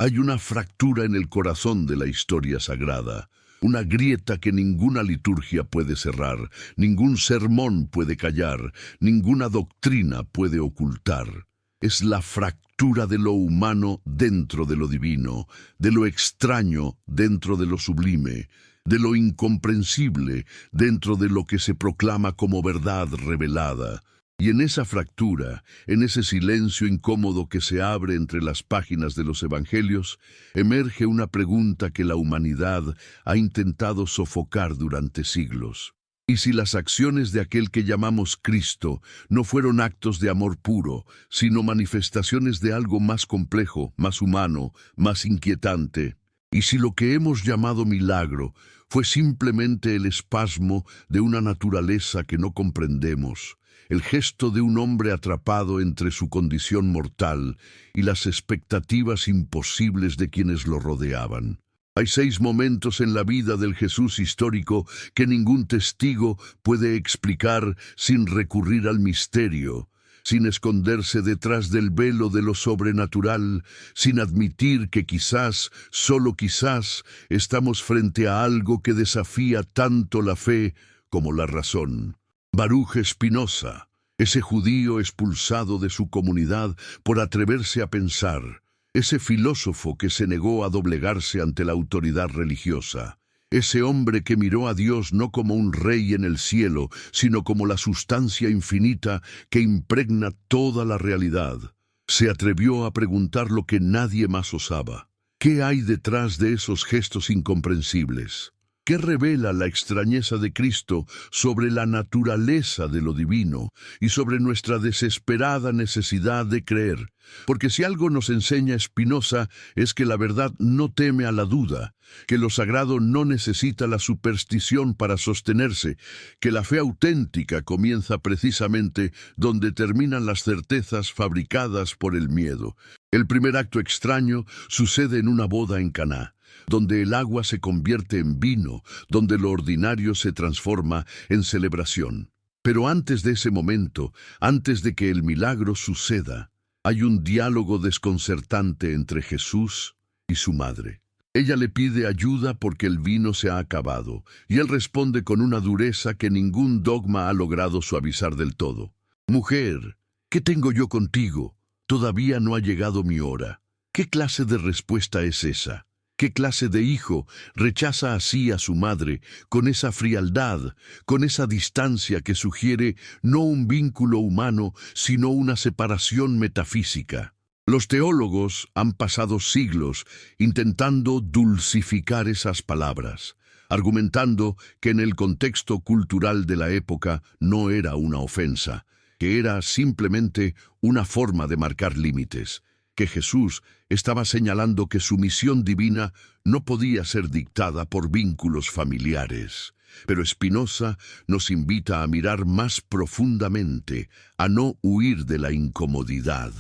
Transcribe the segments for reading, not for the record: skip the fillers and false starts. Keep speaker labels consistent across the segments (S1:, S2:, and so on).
S1: Hay una fractura en el corazón de la historia sagrada, una grieta que ninguna liturgia puede cerrar, ningún sermón puede callar, ninguna doctrina puede ocultar. Es la fractura de lo humano dentro de lo divino, de lo extraño dentro de lo sublime, de lo incomprensible dentro de lo que se proclama como verdad revelada. Y en esa fractura, en ese silencio incómodo que se abre entre las páginas de los evangelios, emerge una pregunta que la humanidad ha intentado sofocar durante siglos. ¿Y si las acciones de aquel que llamamos Cristo no fueron actos de amor puro, sino manifestaciones de algo más complejo, más humano, más inquietante? ¿Y si lo que hemos llamado milagro fue simplemente el espasmo de una naturaleza que no comprendemos, el gesto de un hombre atrapado entre su condición mortal y las expectativas imposibles de quienes lo rodeaban? Hay 6 momentos en la vida del Jesús histórico que ningún testigo puede explicar sin recurrir al misterio, sin esconderse detrás del velo de lo sobrenatural, sin admitir que quizás, solo quizás, estamos frente a algo que desafía tanto la fe como la razón. Baruch Spinoza, ese judío expulsado de su comunidad por atreverse a pensar, ese filósofo que se negó a doblegarse ante la autoridad religiosa, ese hombre que miró a Dios no como un rey en el cielo, sino como la sustancia infinita que impregna toda la realidad, se atrevió a preguntar lo que nadie más osaba. ¿Qué hay detrás de esos gestos incomprensibles? ¿Qué revela la extrañeza de Cristo sobre la naturaleza de lo divino y sobre nuestra desesperada necesidad de creer? Porque si algo nos enseña Spinoza es que la verdad no teme a la duda, que lo sagrado no necesita la superstición para sostenerse, que la fe auténtica comienza precisamente donde terminan las certezas fabricadas por el miedo. El primer acto extraño sucede en una boda en Caná, donde el agua se convierte en vino, donde lo ordinario se transforma en celebración. Pero antes de ese momento, antes de que el milagro suceda, hay un diálogo desconcertante entre Jesús y su madre. Ella le pide ayuda porque el vino se ha acabado, y él responde con una dureza que ningún dogma ha logrado suavizar del todo. «Mujer, ¿qué tengo yo contigo? Todavía no ha llegado mi hora». ¿Qué clase de respuesta es esa? ¿Qué clase de hijo rechaza así a su madre, con esa frialdad, con esa distancia que sugiere no un vínculo humano, sino una separación metafísica? Los teólogos han pasado siglos intentando dulcificar esas palabras, argumentando que en el contexto cultural de la época no era una ofensa, que era simplemente una forma de marcar límites, que Jesús estaba señalando que su misión divina no podía ser dictada por vínculos familiares. Pero Spinoza nos invita a mirar más profundamente, a no huir de la incomodidad.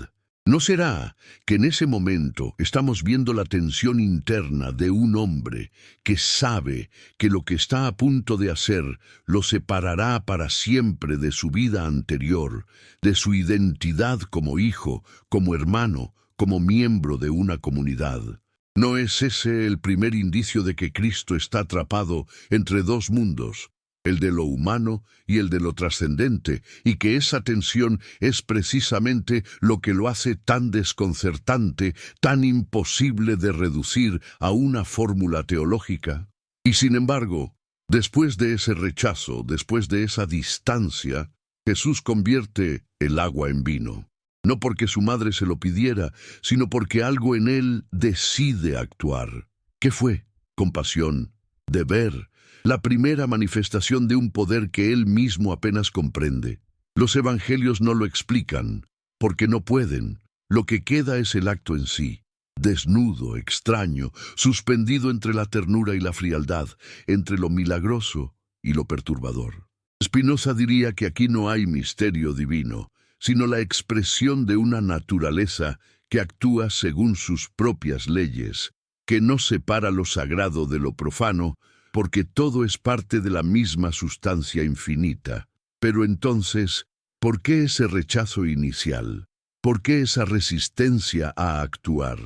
S1: ¿No será que en ese momento estamos viendo la tensión interna de un hombre que sabe que lo que está a punto de hacer lo separará para siempre de su vida anterior, de su identidad como hijo, como hermano, como miembro de una comunidad? ¿No es ese el primer indicio de que Cristo está atrapado entre 2 mundos, el de lo humano y el de lo trascendente, y que esa tensión es precisamente lo que lo hace tan desconcertante, tan imposible de reducir a una fórmula teológica? Y sin embargo, después de ese rechazo, después de esa distancia, Jesús convierte el agua en vino. No porque su madre se lo pidiera, sino porque algo en él decide actuar. ¿Qué fue? Compasión, deber, la primera manifestación de un poder que él mismo apenas comprende. Los evangelios no lo explican, porque no pueden. Lo que queda es el acto en sí, desnudo, extraño, suspendido entre la ternura y la frialdad, entre lo milagroso y lo perturbador. Spinoza diría que aquí no hay misterio divino, sino la expresión de una naturaleza que actúa según sus propias leyes, que no separa lo sagrado de lo profano, porque todo es parte de la misma sustancia infinita. Pero entonces, ¿por qué ese rechazo inicial? ¿Por qué esa resistencia a actuar?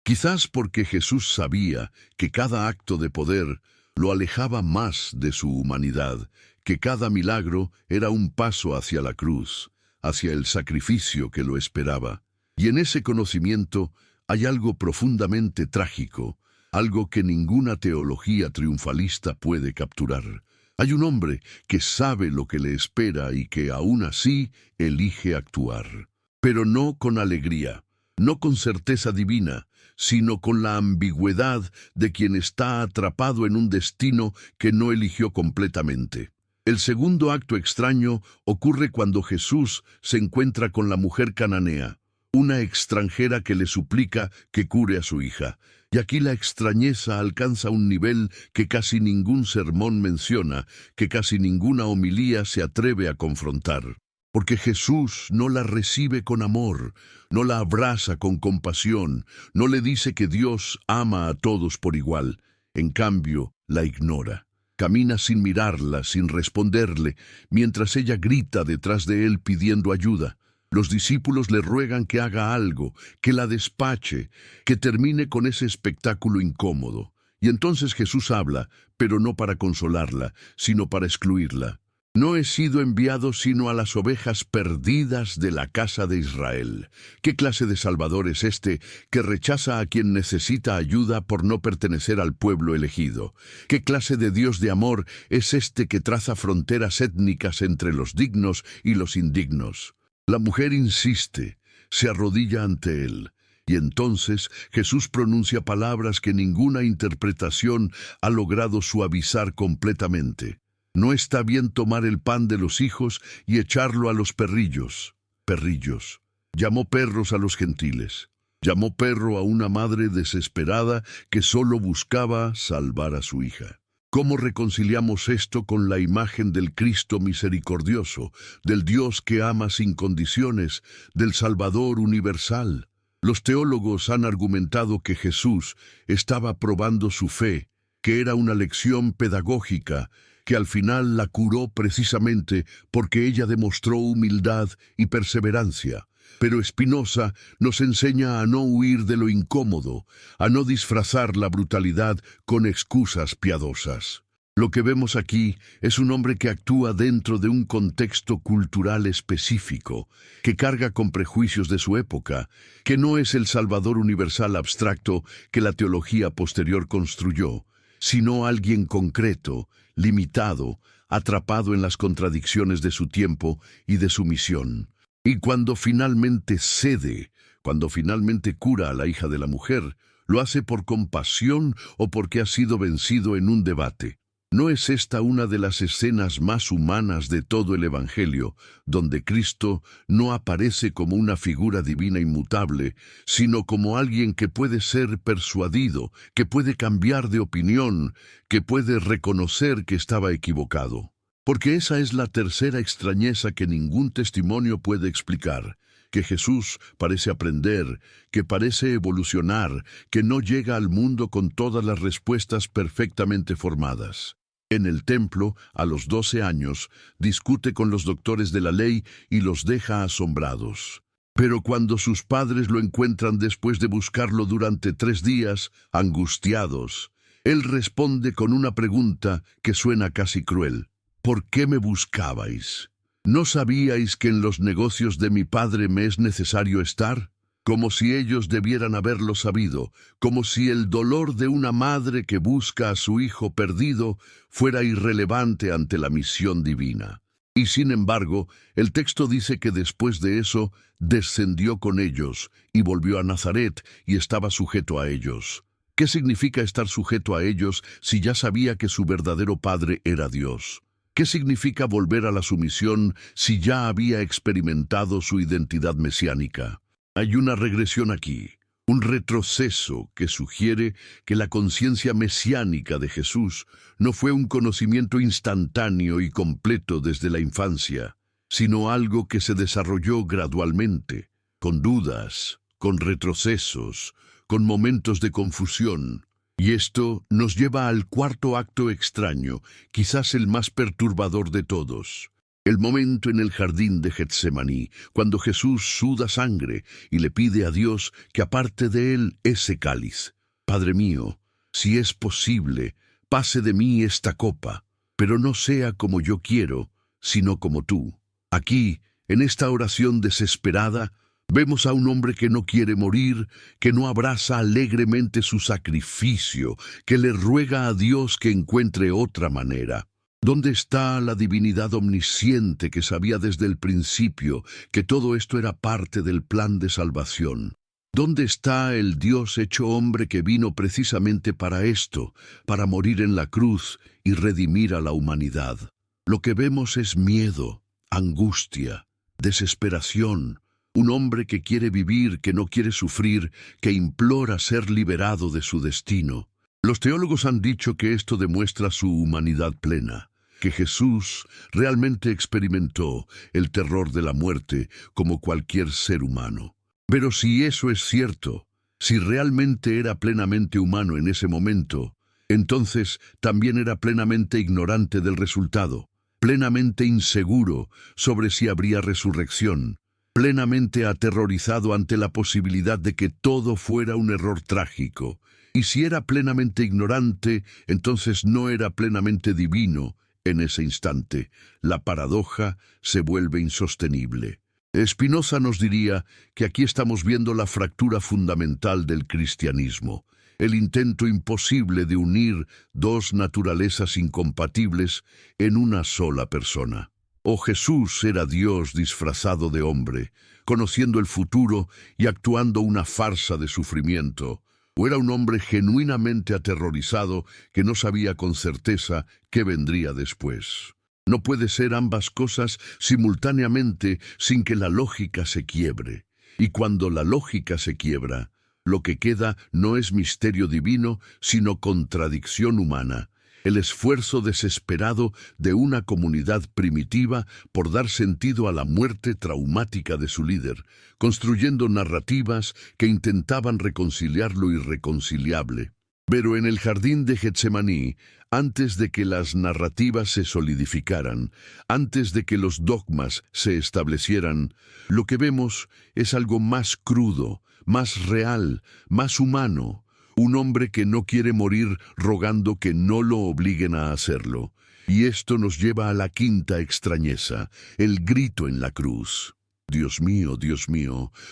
S1: Quizás porque Jesús sabía que cada acto de poder lo alejaba más de su humanidad, que cada milagro era un paso hacia la cruz, hacia el sacrificio que lo esperaba. Y en ese conocimiento hay algo profundamente trágico, algo que ninguna teología triunfalista puede capturar. Hay un hombre que sabe lo que le espera y que aún así elige actuar. Pero no con alegría, no con certeza divina, sino con la ambigüedad de quien está atrapado en un destino que no eligió completamente. El segundo acto extraño ocurre cuando Jesús se encuentra con la mujer cananea, una extranjera que le suplica que cure a su hija. Y aquí la extrañeza alcanza un nivel que casi ningún sermón menciona, que casi ninguna homilía se atreve a confrontar. Porque Jesús no la recibe con amor, no la abraza con compasión, no le dice que Dios ama a todos por igual. En cambio, la ignora. Camina sin mirarla, sin responderle, mientras ella grita detrás de él pidiendo ayuda. Los discípulos le ruegan que haga algo, que la despache, que termine con ese espectáculo incómodo. Y entonces Jesús habla, pero no para consolarla, sino para excluirla. No he sido enviado sino a las ovejas perdidas de la casa de Israel. ¿Qué clase de Salvador es este que rechaza a quien necesita ayuda por no pertenecer al pueblo elegido? ¿Qué clase de Dios de amor es este que traza fronteras étnicas entre los dignos y los indignos? La mujer insiste, se arrodilla ante él. Y entonces Jesús pronuncia palabras que ninguna interpretación ha logrado suavizar completamente. No está bien tomar el pan de los hijos y echarlo a los perrillos. Perrillos. Llamó perros a los gentiles. Llamó perro a una madre desesperada que solo buscaba salvar a su hija. ¿Cómo reconciliamos esto con la imagen del Cristo misericordioso, del Dios que ama sin condiciones, del Salvador universal? Los teólogos han argumentado que Jesús estaba probando su fe, que era una lección pedagógica, que al final la curó precisamente porque ella demostró humildad y perseverancia. Pero Spinoza nos enseña a no huir de lo incómodo, a no disfrazar la brutalidad con excusas piadosas. Lo que vemos aquí es un hombre que actúa dentro de un contexto cultural específico, que carga con prejuicios de su época, que no es el Salvador universal abstracto que la teología posterior construyó, sino alguien concreto, limitado, atrapado en las contradicciones de su tiempo y de su misión. Y cuando finalmente cede, cuando finalmente cura a la hija de la mujer, lo hace por compasión o porque ha sido vencido en un debate. ¿No es esta una de las escenas más humanas de todo el Evangelio, donde Cristo no aparece como una figura divina inmutable, sino como alguien que puede ser persuadido, que puede cambiar de opinión, que puede reconocer que estaba equivocado? Porque esa es la tercera extrañeza que ningún testimonio puede explicar, que Jesús parece aprender, que parece evolucionar, que no llega al mundo con todas las respuestas perfectamente formadas. En el templo, a los 12 años, discute con los doctores de la ley y los deja asombrados. Pero cuando sus padres lo encuentran después de buscarlo durante 3 días, angustiados, él responde con una pregunta que suena casi cruel. ¿Por qué me buscabais? ¿No sabíais que en los negocios de mi padre me es necesario estar? Como si ellos debieran haberlo sabido, como si el dolor de una madre que busca a su hijo perdido fuera irrelevante ante la misión divina. Y sin embargo, el texto dice que después de eso descendió con ellos y volvió a Nazaret y estaba sujeto a ellos. ¿Qué significa estar sujeto a ellos si ya sabía que su verdadero padre era Dios? ¿Qué significa volver a la sumisión si ya había experimentado su identidad mesiánica? Hay una regresión aquí, un retroceso que sugiere que la conciencia mesiánica de Jesús no fue un conocimiento instantáneo y completo desde la infancia, sino algo que se desarrolló gradualmente, con dudas, con retrocesos, con momentos de confusión. Y esto nos lleva al cuarto acto extraño, quizás el más perturbador de todos. El momento en el jardín de Getsemaní, cuando Jesús suda sangre y le pide a Dios que aparte de él ese cáliz. Padre mío, si es posible, pase de mí esta copa, pero no sea como yo quiero, sino como tú. Aquí, en esta oración desesperada, vemos a un hombre que no quiere morir, que no abraza alegremente su sacrificio, que le ruega a Dios que encuentre otra manera. ¿Dónde está la divinidad omnisciente que sabía desde el principio que todo esto era parte del plan de salvación? ¿Dónde está el Dios hecho hombre que vino precisamente para esto, para morir en la cruz y redimir a la humanidad? Lo que vemos es miedo, angustia, desesperación, un hombre que quiere vivir, que no quiere sufrir, que implora ser liberado de su destino. Los teólogos han dicho que esto demuestra su humanidad plena, que Jesús realmente experimentó el terror de la muerte como cualquier ser humano. Pero si eso es cierto, si realmente era plenamente humano en ese momento, entonces también era plenamente ignorante del resultado, plenamente inseguro sobre si habría resurrección, plenamente aterrorizado ante la posibilidad de que todo fuera un error trágico. Y si era plenamente ignorante, entonces no era plenamente divino. En ese instante, la paradoja se vuelve insostenible. Spinoza nos diría que aquí estamos viendo la fractura fundamental del cristianismo, el intento imposible de unir dos naturalezas incompatibles en una sola persona. O Jesús era Dios disfrazado de hombre, conociendo el futuro y actuando una farsa de sufrimiento, o era un hombre genuinamente aterrorizado que no sabía con certeza qué vendría después. No puede ser ambas cosas simultáneamente sin que la lógica se quiebre. Y cuando la lógica se quiebra, lo que queda no es misterio divino, sino contradicción humana, el esfuerzo desesperado de una comunidad primitiva por dar sentido a la muerte traumática de su líder, construyendo narrativas que intentaban reconciliar lo irreconciliable. Pero en el jardín de Getsemaní, antes de que las narrativas se solidificaran, antes de que los dogmas se establecieran, lo que vemos es algo más crudo, más real, más humano. Un hombre que no quiere morir rogando que no lo obliguen a hacerlo. Y esto nos lleva a la quinta extrañeza, el grito en la cruz. Dios mío,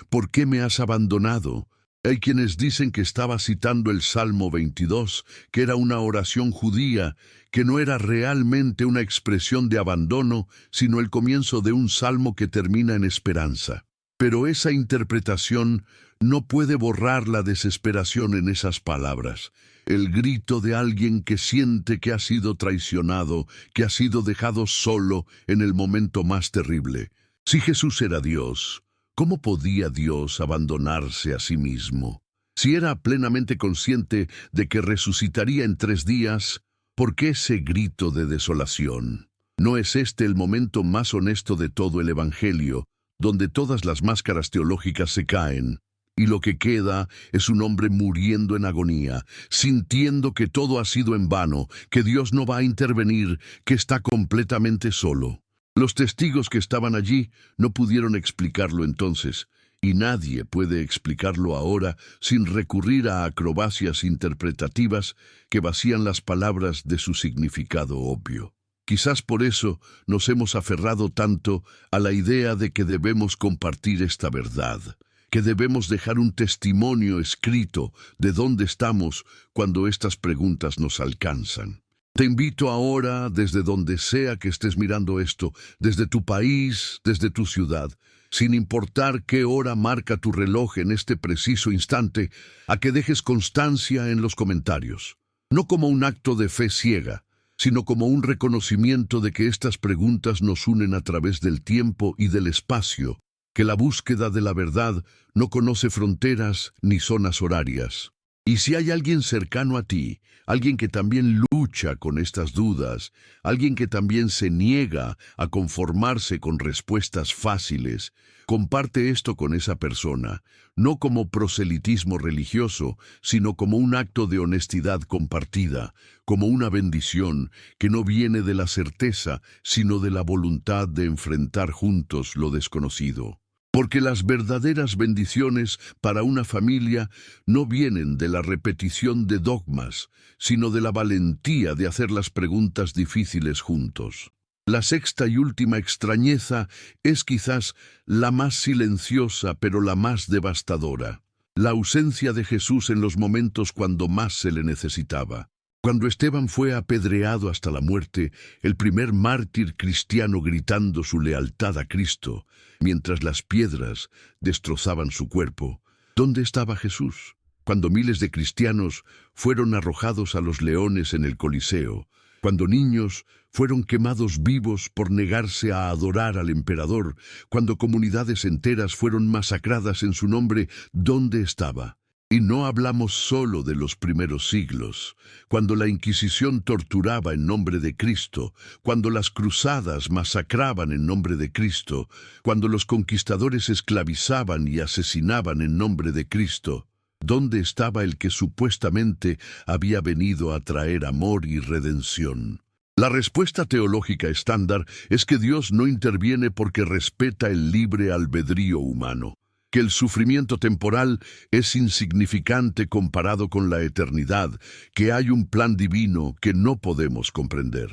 S1: ¿por qué me has abandonado? Hay quienes dicen que estaba citando el Salmo 22, que era una oración judía, que no era realmente una expresión de abandono, sino el comienzo de un salmo que termina en esperanza. Pero esa interpretación no puede borrar la desesperación en esas palabras, el grito de alguien que siente que ha sido traicionado, que ha sido dejado solo en el momento más terrible. Si Jesús era Dios, ¿cómo podía Dios abandonarse a sí mismo? Si era plenamente consciente de que resucitaría en 3 días, ¿por qué ese grito de desolación? ¿No es este el momento más honesto de todo el Evangelio, donde todas las máscaras teológicas se caen, y lo que queda es un hombre muriendo en agonía, sintiendo que todo ha sido en vano, que Dios no va a intervenir, que está completamente solo? Los testigos que estaban allí no pudieron explicarlo entonces, y nadie puede explicarlo ahora sin recurrir a acrobacias interpretativas que vacían las palabras de su significado obvio. Quizás por eso nos hemos aferrado tanto a la idea de que debemos compartir esta verdad, que debemos dejar un testimonio escrito de dónde estamos cuando estas preguntas nos alcanzan. Te invito ahora, desde donde sea que estés mirando esto, desde tu país, desde tu ciudad, sin importar qué hora marca tu reloj en este preciso instante, a que dejes constancia en los comentarios. No como un acto de fe ciega, sino como un reconocimiento de que estas preguntas nos unen a través del tiempo y del espacio, que la búsqueda de la verdad no conoce fronteras ni zonas horarias. Y si hay alguien cercano a ti, alguien que también lucha con estas dudas, alguien que también se niega a conformarse con respuestas fáciles, comparte esto con esa persona, no como proselitismo religioso, sino como un acto de honestidad compartida, como una bendición que no viene de la certeza, sino de la voluntad de enfrentar juntos lo desconocido. Porque las verdaderas bendiciones para una familia no vienen de la repetición de dogmas, sino de la valentía de hacer las preguntas difíciles juntos. La sexta y última extrañeza es quizás la más silenciosa, pero la más devastadora. La ausencia de Jesús en los momentos cuando más se le necesitaba. Cuando Esteban fue apedreado hasta la muerte, el primer mártir cristiano gritando su lealtad a Cristo, mientras las piedras destrozaban su cuerpo, ¿dónde estaba Jesús? Cuando miles de cristianos fueron arrojados a los leones en el Coliseo, cuando niños fueron quemados vivos por negarse a adorar al emperador, cuando comunidades enteras fueron masacradas en su nombre, ¿dónde estaba? Y no hablamos solo de los primeros siglos, cuando la Inquisición torturaba en nombre de Cristo, cuando las cruzadas masacraban en nombre de Cristo, cuando los conquistadores esclavizaban y asesinaban en nombre de Cristo. ¿Dónde estaba el que supuestamente había venido a traer amor y redención? La respuesta teológica estándar es que Dios no interviene porque respeta el libre albedrío humano, que el sufrimiento temporal es insignificante comparado con la eternidad, que hay un plan divino que no podemos comprender.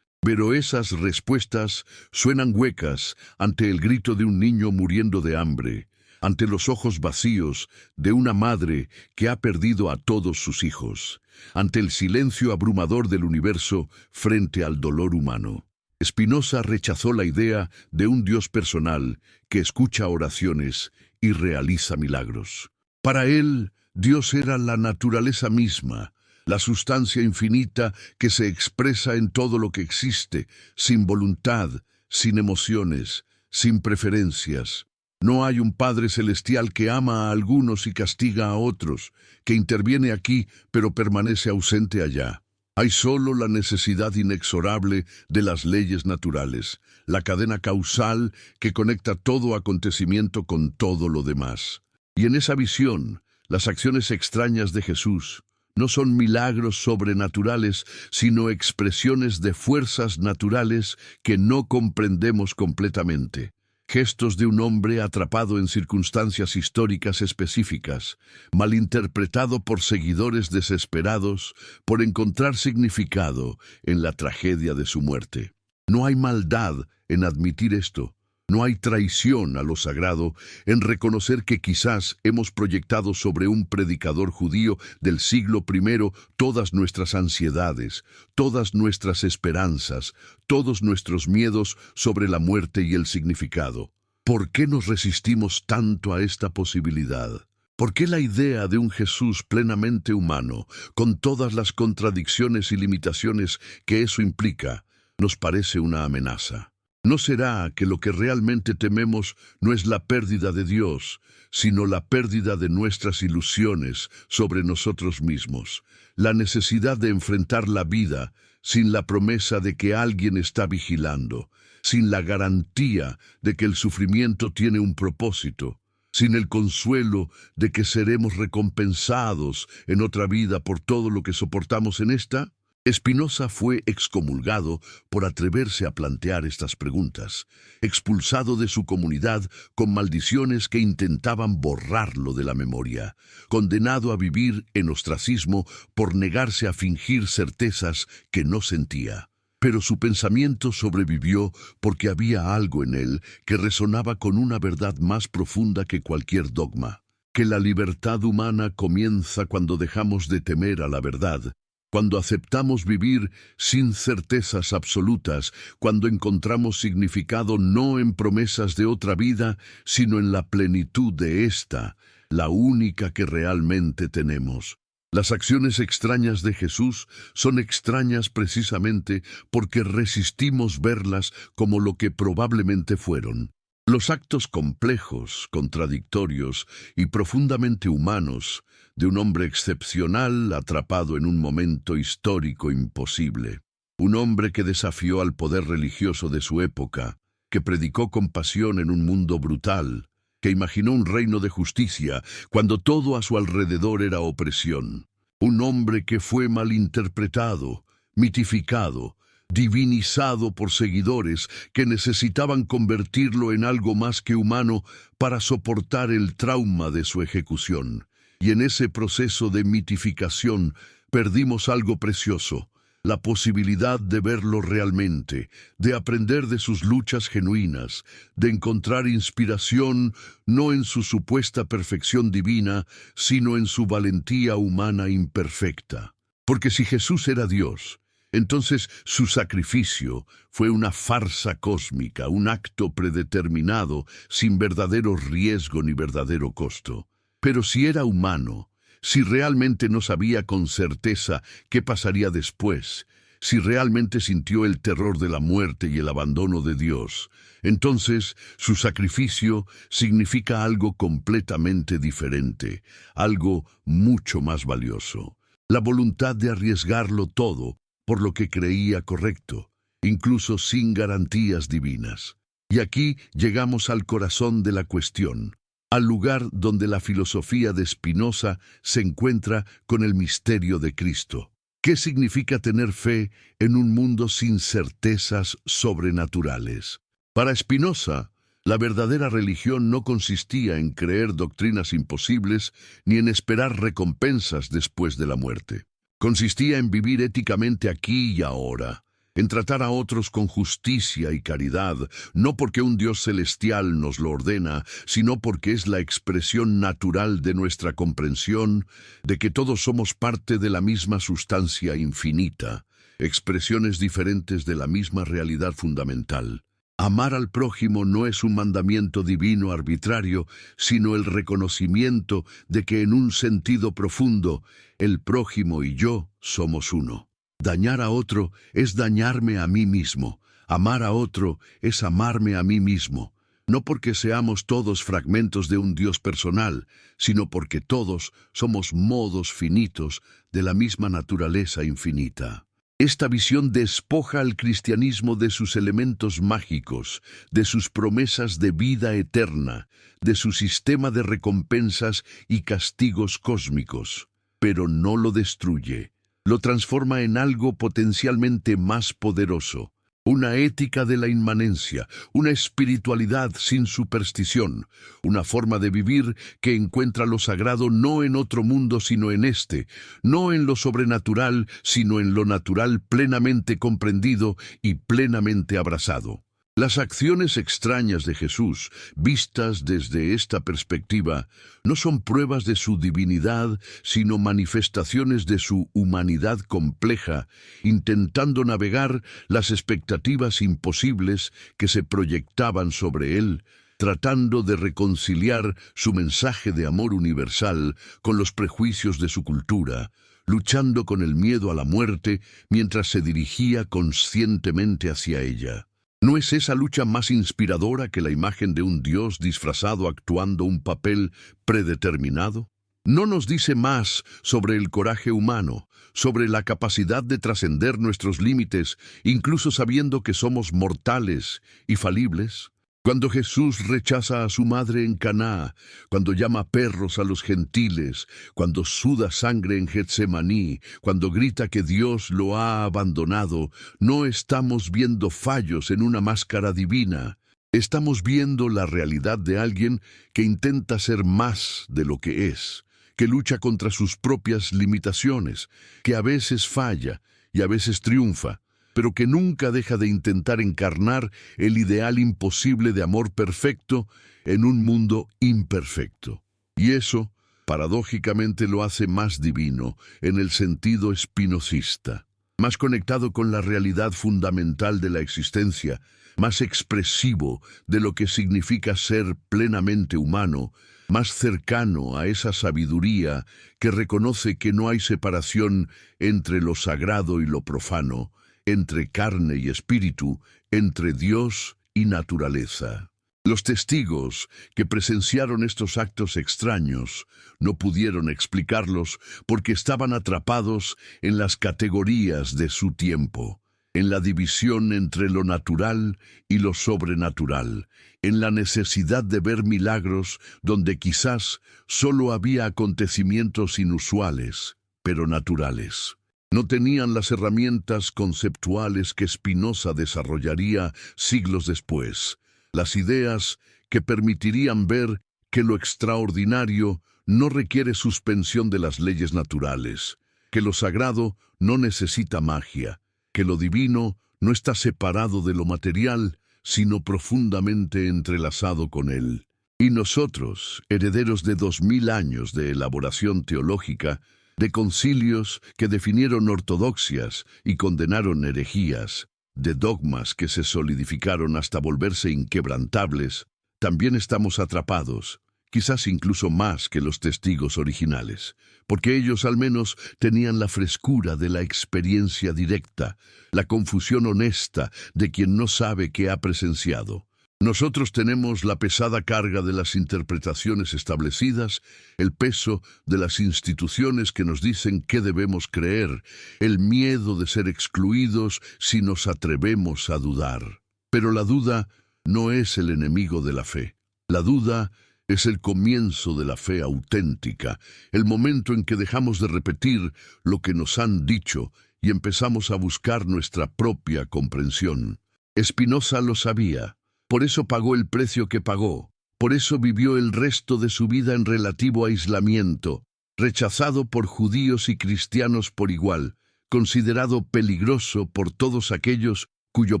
S1: Pero esas respuestas suenan huecas ante el grito de un niño muriendo de hambre, ante los ojos vacíos de una madre que ha perdido a todos sus hijos, ante el silencio abrumador del universo frente al dolor humano. Spinoza rechazó la idea de un Dios personal que escucha oraciones y realiza milagros. Para él, Dios era la naturaleza misma, la sustancia infinita que se expresa en todo lo que existe, sin voluntad, sin emociones, sin preferencias. No hay un Padre Celestial que ama a algunos y castiga a otros, que interviene aquí pero permanece ausente allá. Hay solo la necesidad inexorable de las leyes naturales, la cadena causal que conecta todo acontecimiento con todo lo demás. Y en esa visión, las acciones extrañas de Jesús no son milagros sobrenaturales, sino expresiones de fuerzas naturales que no comprendemos completamente. Gestos de un hombre atrapado en circunstancias históricas específicas, malinterpretado por seguidores desesperados por encontrar significado en la tragedia de su muerte. No hay maldad en admitir esto. No hay traición a lo sagrado en reconocer que quizás hemos proyectado sobre un predicador judío del siglo I todas nuestras ansiedades, todas nuestras esperanzas, todos nuestros miedos sobre la muerte y el significado. ¿Por qué nos resistimos tanto a esta posibilidad? ¿Por qué la idea de un Jesús plenamente humano, con todas las contradicciones y limitaciones que eso implica, nos parece una amenaza? ¿No será que lo que realmente tememos no es la pérdida de Dios, sino la pérdida de nuestras ilusiones sobre nosotros mismos? La necesidad de enfrentar la vida sin la promesa de que alguien está vigilando, sin la garantía de que el sufrimiento tiene un propósito, sin el consuelo de que seremos recompensados en otra vida por todo lo que soportamos en esta. Spinoza fue excomulgado por atreverse a plantear estas preguntas, expulsado de su comunidad con maldiciones que intentaban borrarlo de la memoria, condenado a vivir en ostracismo por negarse a fingir certezas que no sentía. Pero su pensamiento sobrevivió porque había algo en él que resonaba con una verdad más profunda que cualquier dogma, que la libertad humana comienza cuando dejamos de temer a la verdad, cuando aceptamos vivir sin certezas absolutas, cuando encontramos significado no en promesas de otra vida, sino en la plenitud de esta, la única que realmente tenemos. Las acciones extrañas de Jesús son extrañas precisamente porque resistimos verlas como lo que probablemente fueron. Los actos complejos, contradictorios y profundamente humanos de un hombre excepcional atrapado en un momento histórico imposible. Un hombre que desafió al poder religioso de su época, que predicó compasión en un mundo brutal, que imaginó un reino de justicia cuando todo a su alrededor era opresión. Un hombre que fue malinterpretado, mitificado, divinizado por seguidores que necesitaban convertirlo en algo más que humano para soportar el trauma de su ejecución. Y en ese proceso de mitificación perdimos algo precioso, la posibilidad de verlo realmente, de aprender de sus luchas genuinas, de encontrar inspiración no en su supuesta perfección divina, sino en su valentía humana imperfecta. Porque si Jesús era Dios, entonces su sacrificio fue una farsa cósmica, un acto predeterminado, sin verdadero riesgo ni verdadero costo. Pero si era humano, si realmente no sabía con certeza qué pasaría después, si realmente sintió el terror de la muerte y el abandono de Dios, entonces su sacrificio significa algo completamente diferente, algo mucho más valioso. La voluntad de arriesgarlo todo por lo que creía correcto, incluso sin garantías divinas. Y aquí llegamos al corazón de la cuestión, al lugar donde la filosofía de Spinoza se encuentra con el misterio de Cristo. ¿Qué significa tener fe en un mundo sin certezas sobrenaturales? Para Spinoza, la verdadera religión no consistía en creer doctrinas imposibles ni en esperar recompensas después de la muerte. Consistía en vivir éticamente aquí y ahora, en tratar a otros con justicia y caridad, no porque un Dios celestial nos lo ordena, sino porque es la expresión natural de nuestra comprensión de que todos somos parte de la misma sustancia infinita, expresiones diferentes de la misma realidad fundamental. Amar al prójimo no es un mandamiento divino arbitrario, sino el reconocimiento de que en un sentido profundo, el prójimo y yo somos uno. Dañar a otro es dañarme a mí mismo. Amar a otro es amarme a mí mismo. No porque seamos todos fragmentos de un Dios personal, sino porque todos somos modos finitos de la misma naturaleza infinita. Esta visión despoja al cristianismo de sus elementos mágicos, de sus promesas de vida eterna, de su sistema de recompensas y castigos cósmicos, pero no lo destruye. Lo transforma en algo potencialmente más poderoso, una ética de la inmanencia, una espiritualidad sin superstición, una forma de vivir que encuentra lo sagrado no en otro mundo sino en este, no en lo sobrenatural sino en lo natural plenamente comprendido y plenamente abrazado. Las acciones extrañas de Jesús, vistas desde esta perspectiva, no son pruebas de su divinidad, sino manifestaciones de su humanidad compleja, intentando navegar las expectativas imposibles que se proyectaban sobre él, tratando de reconciliar su mensaje de amor universal con los prejuicios de su cultura, luchando con el miedo a la muerte mientras se dirigía conscientemente hacia ella. ¿No es esa lucha más inspiradora que la imagen de un Dios disfrazado actuando un papel predeterminado? ¿No nos dice más sobre el coraje humano, sobre la capacidad de trascender nuestros límites, incluso sabiendo que somos mortales y falibles? Cuando Jesús rechaza a su madre en Caná, cuando llama perros a los gentiles, cuando suda sangre en Getsemaní, cuando grita que Dios lo ha abandonado, no estamos viendo fallos en una máscara divina. Estamos viendo la realidad de alguien que intenta ser más de lo que es, que lucha contra sus propias limitaciones, que a veces falla y a veces triunfa, pero que nunca deja de intentar encarnar el ideal imposible de amor perfecto en un mundo imperfecto. Y eso, paradójicamente, lo hace más divino en el sentido espinosista, más conectado con la realidad fundamental de la existencia, más expresivo de lo que significa ser plenamente humano, más cercano a esa sabiduría que reconoce que no hay separación entre lo sagrado y lo profano, entre carne y espíritu, entre Dios y naturaleza. Los testigos que presenciaron estos actos extraños no pudieron explicarlos porque estaban atrapados en las categorías de su tiempo, en la división entre lo natural y lo sobrenatural, en la necesidad de ver milagros donde quizás solo había acontecimientos inusuales, pero naturales. No tenían las herramientas conceptuales que Spinoza desarrollaría siglos después, las ideas que permitirían ver que lo extraordinario no requiere suspensión de las leyes naturales, que lo sagrado no necesita magia, que lo divino no está separado de lo material, sino profundamente entrelazado con él. Y nosotros, herederos de 2000 años de elaboración teológica, de concilios que definieron ortodoxias y condenaron herejías, de dogmas que se solidificaron hasta volverse inquebrantables, también estamos atrapados, quizás incluso más que los testigos originales, porque ellos al menos tenían la frescura de la experiencia directa, la confusión honesta de quien no sabe qué ha presenciado. Nosotros tenemos la pesada carga de las interpretaciones establecidas, el peso de las instituciones que nos dicen qué debemos creer, el miedo de ser excluidos si nos atrevemos a dudar. Pero la duda no es el enemigo de la fe. La duda es el comienzo de la fe auténtica, el momento en que dejamos de repetir lo que nos han dicho y empezamos a buscar nuestra propia comprensión. Spinoza lo sabía. Por eso pagó el precio que pagó. Por eso vivió el resto de su vida en relativo aislamiento, rechazado por judíos y cristianos por igual, considerado peligroso por todos aquellos cuyo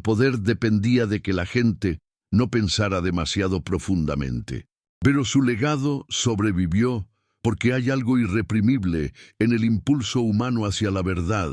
S1: poder dependía de que la gente no pensara demasiado profundamente. Pero su legado sobrevivió porque hay algo irreprimible en el impulso humano hacia la verdad,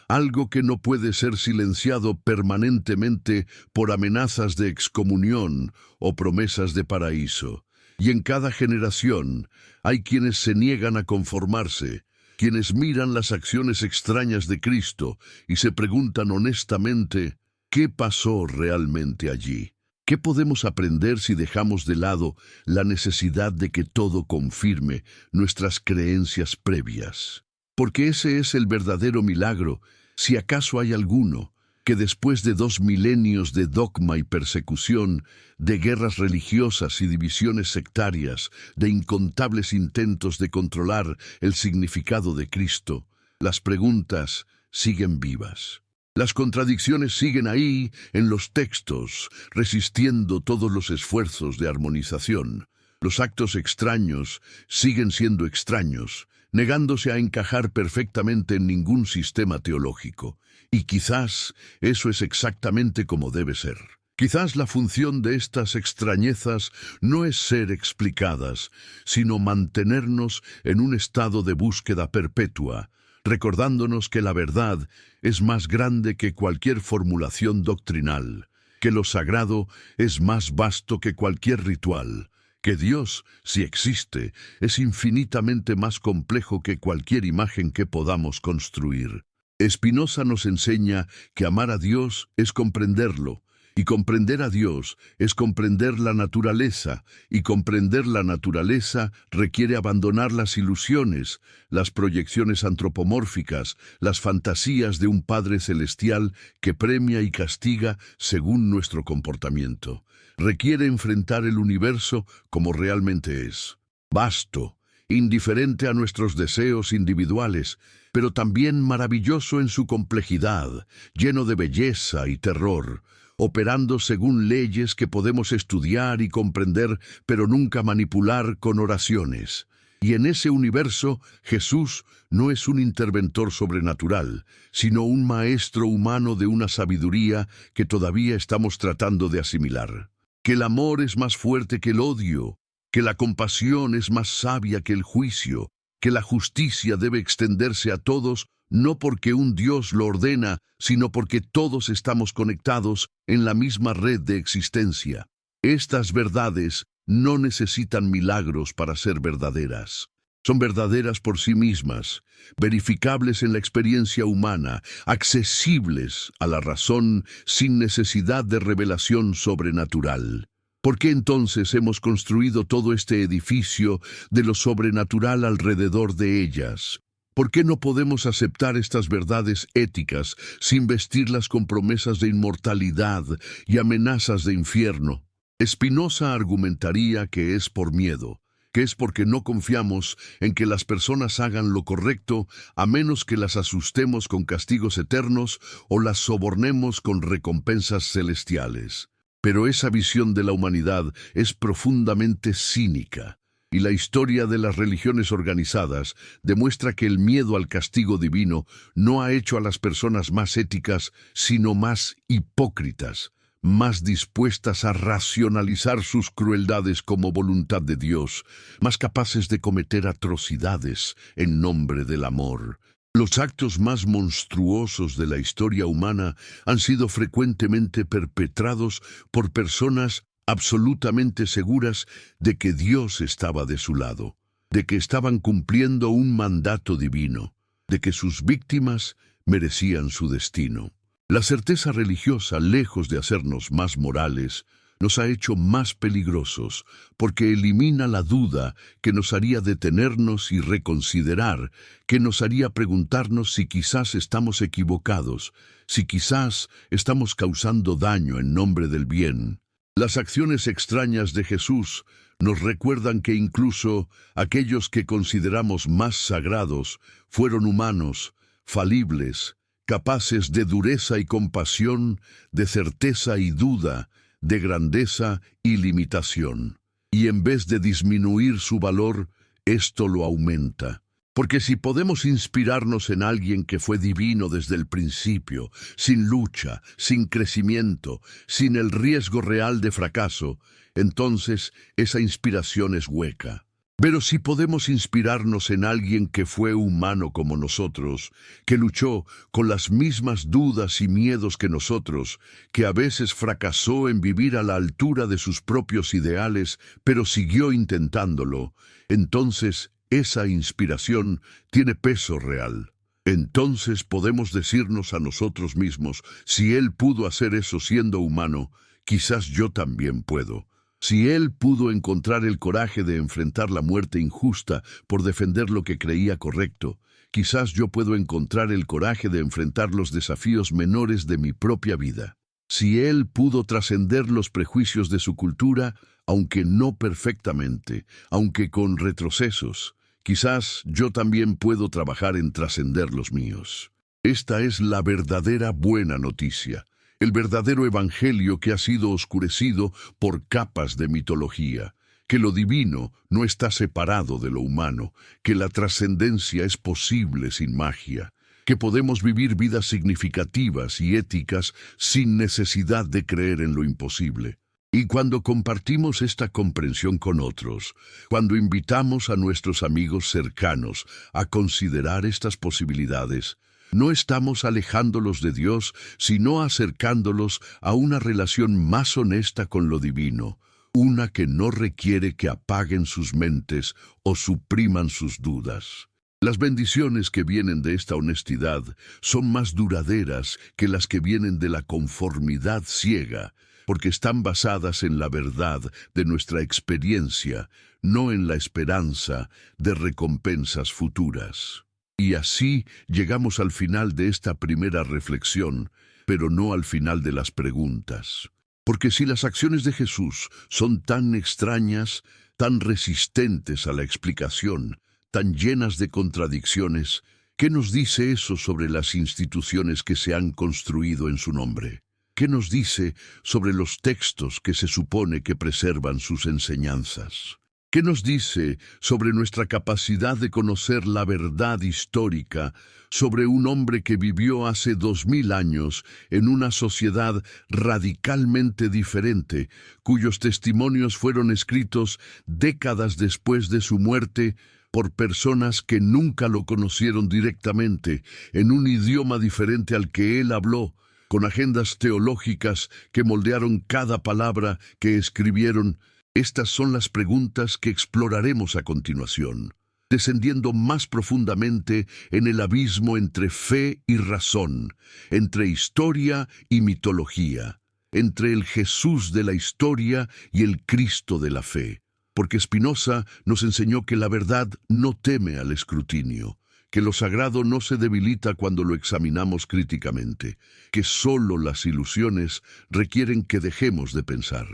S1: algo que no puede ser silenciado permanentemente por amenazas de excomunión o promesas de paraíso. Y en cada generación hay quienes se niegan a conformarse, quienes miran las acciones extrañas de Cristo y se preguntan honestamente, ¿qué pasó realmente allí? ¿Qué podemos aprender si dejamos de lado la necesidad de que todo confirme nuestras creencias previas? Porque ese es el verdadero milagro, si acaso hay alguno, que después de 2 milenios de dogma y persecución, de guerras religiosas y divisiones sectarias, de incontables intentos de controlar el significado de Cristo, las preguntas siguen vivas. Las contradicciones siguen ahí, en los textos, resistiendo todos los esfuerzos de armonización. Los actos extraños siguen siendo extraños, negándose a encajar perfectamente en ningún sistema teológico. Y quizás eso es exactamente como debe ser. Quizás la función de estas extrañezas no es ser explicadas, sino mantenernos en un estado de búsqueda perpetua, recordándonos que la verdad es más grande que cualquier formulación doctrinal, que lo sagrado es más vasto que cualquier ritual, que Dios, si existe, es infinitamente más complejo que cualquier imagen que podamos construir. Spinoza nos enseña que amar a Dios es comprenderlo, y comprender a Dios es comprender la naturaleza, y comprender la naturaleza requiere abandonar las ilusiones, las proyecciones antropomórficas, las fantasías de un Padre Celestial que premia y castiga según nuestro comportamiento. Requiere enfrentar el universo como realmente es, vasto, indiferente a nuestros deseos individuales, pero también maravilloso en su complejidad, lleno de belleza y terror, operando según leyes que podemos estudiar y comprender, pero nunca manipular con oraciones. Y en ese universo, Jesús no es un interventor sobrenatural, sino un maestro humano de una sabiduría que todavía estamos tratando de asimilar. Que el amor es más fuerte que el odio, que la compasión es más sabia que el juicio, que la justicia debe extenderse a todos, no porque un Dios lo ordena, sino porque todos estamos conectados en la misma red de existencia. Estas verdades no necesitan milagros para ser verdaderas. Son verdaderas por sí mismas, verificables en la experiencia humana, accesibles a la razón sin necesidad de revelación sobrenatural. ¿Por qué entonces hemos construido todo este edificio de lo sobrenatural alrededor de ellas? ¿Por qué no podemos aceptar estas verdades éticas sin vestirlas con promesas de inmortalidad y amenazas de infierno? Spinoza argumentaría que es por miedo, que es porque no confiamos en que las personas hagan lo correcto a menos que las asustemos con castigos eternos o las sobornemos con recompensas celestiales. Pero esa visión de la humanidad es profundamente cínica. Y la historia de las religiones organizadas demuestra que el miedo al castigo divino no ha hecho a las personas más éticas, sino más hipócritas, más dispuestas a racionalizar sus crueldades como voluntad de Dios, más capaces de cometer atrocidades en nombre del amor. Los actos más monstruosos de la historia humana han sido frecuentemente perpetrados por personas absolutamente seguras de que Dios estaba de su lado, de que estaban cumpliendo un mandato divino, de que sus víctimas merecían su destino. La certeza religiosa, lejos de hacernos más morales, nos ha hecho más peligrosos, porque elimina la duda que nos haría detenernos y reconsiderar, que nos haría preguntarnos si quizás estamos equivocados, si quizás estamos causando daño en nombre del bien. Las acciones extrañas de Jesús nos recuerdan que incluso aquellos que consideramos más sagrados fueron humanos, falibles, capaces de dureza y compasión, de certeza y duda, de grandeza y limitación. Y en vez de disminuir su valor, esto lo aumenta. Porque si podemos inspirarnos en alguien que fue divino desde el principio, sin lucha, sin crecimiento, sin el riesgo real de fracaso, entonces esa inspiración es hueca. Pero si podemos inspirarnos en alguien que fue humano como nosotros, que luchó con las mismas dudas y miedos que nosotros, que a veces fracasó en vivir a la altura de sus propios ideales, pero siguió intentándolo, entonces esa inspiración tiene peso real. Entonces podemos decirnos a nosotros mismos, si Él pudo hacer eso siendo humano, quizás yo también puedo. Si Él pudo encontrar el coraje de enfrentar la muerte injusta por defender lo que creía correcto, quizás yo puedo encontrar el coraje de enfrentar los desafíos menores de mi propia vida. Si Él pudo trascender los prejuicios de su cultura, aunque no perfectamente, aunque con retrocesos, quizás yo también puedo trabajar en trascender los míos. Esta es la verdadera buena noticia, el verdadero evangelio que ha sido oscurecido por capas de mitología, que lo divino no está separado de lo humano, que la trascendencia es posible sin magia, que podemos vivir vidas significativas y éticas sin necesidad de creer en lo imposible. Y cuando compartimos esta comprensión con otros, cuando invitamos a nuestros amigos cercanos a considerar estas posibilidades, no estamos alejándolos de Dios, sino acercándolos a una relación más honesta con lo divino, una que no requiere que apaguen sus mentes o supriman sus dudas. Las bendiciones que vienen de esta honestidad son más duraderas que las que vienen de la conformidad ciega, porque están basadas en la verdad de nuestra experiencia, no en la esperanza de recompensas futuras. Y así llegamos al final de esta primera reflexión, pero no al final de las preguntas. Porque si las acciones de Jesús son tan extrañas, tan resistentes a la explicación, tan llenas de contradicciones, ¿qué nos dice eso sobre las instituciones que se han construido en su nombre? ¿Qué nos dice sobre los textos que se supone que preservan sus enseñanzas? ¿Qué nos dice sobre nuestra capacidad de conocer la verdad histórica sobre un hombre que vivió hace 2000 años en una sociedad radicalmente diferente, cuyos testimonios fueron escritos décadas después de su muerte por personas que nunca lo conocieron directamente, en un idioma diferente al que él habló, con agendas teológicas que moldearon cada palabra que escribieron? Estas son las preguntas que exploraremos a continuación, descendiendo más profundamente en el abismo entre fe y razón, entre historia y mitología, entre el Jesús de la historia y el Cristo de la fe. Porque Spinoza nos enseñó que la verdad no teme al escrutinio, que lo sagrado no se debilita cuando lo examinamos críticamente, que solo las ilusiones requieren que dejemos de pensar.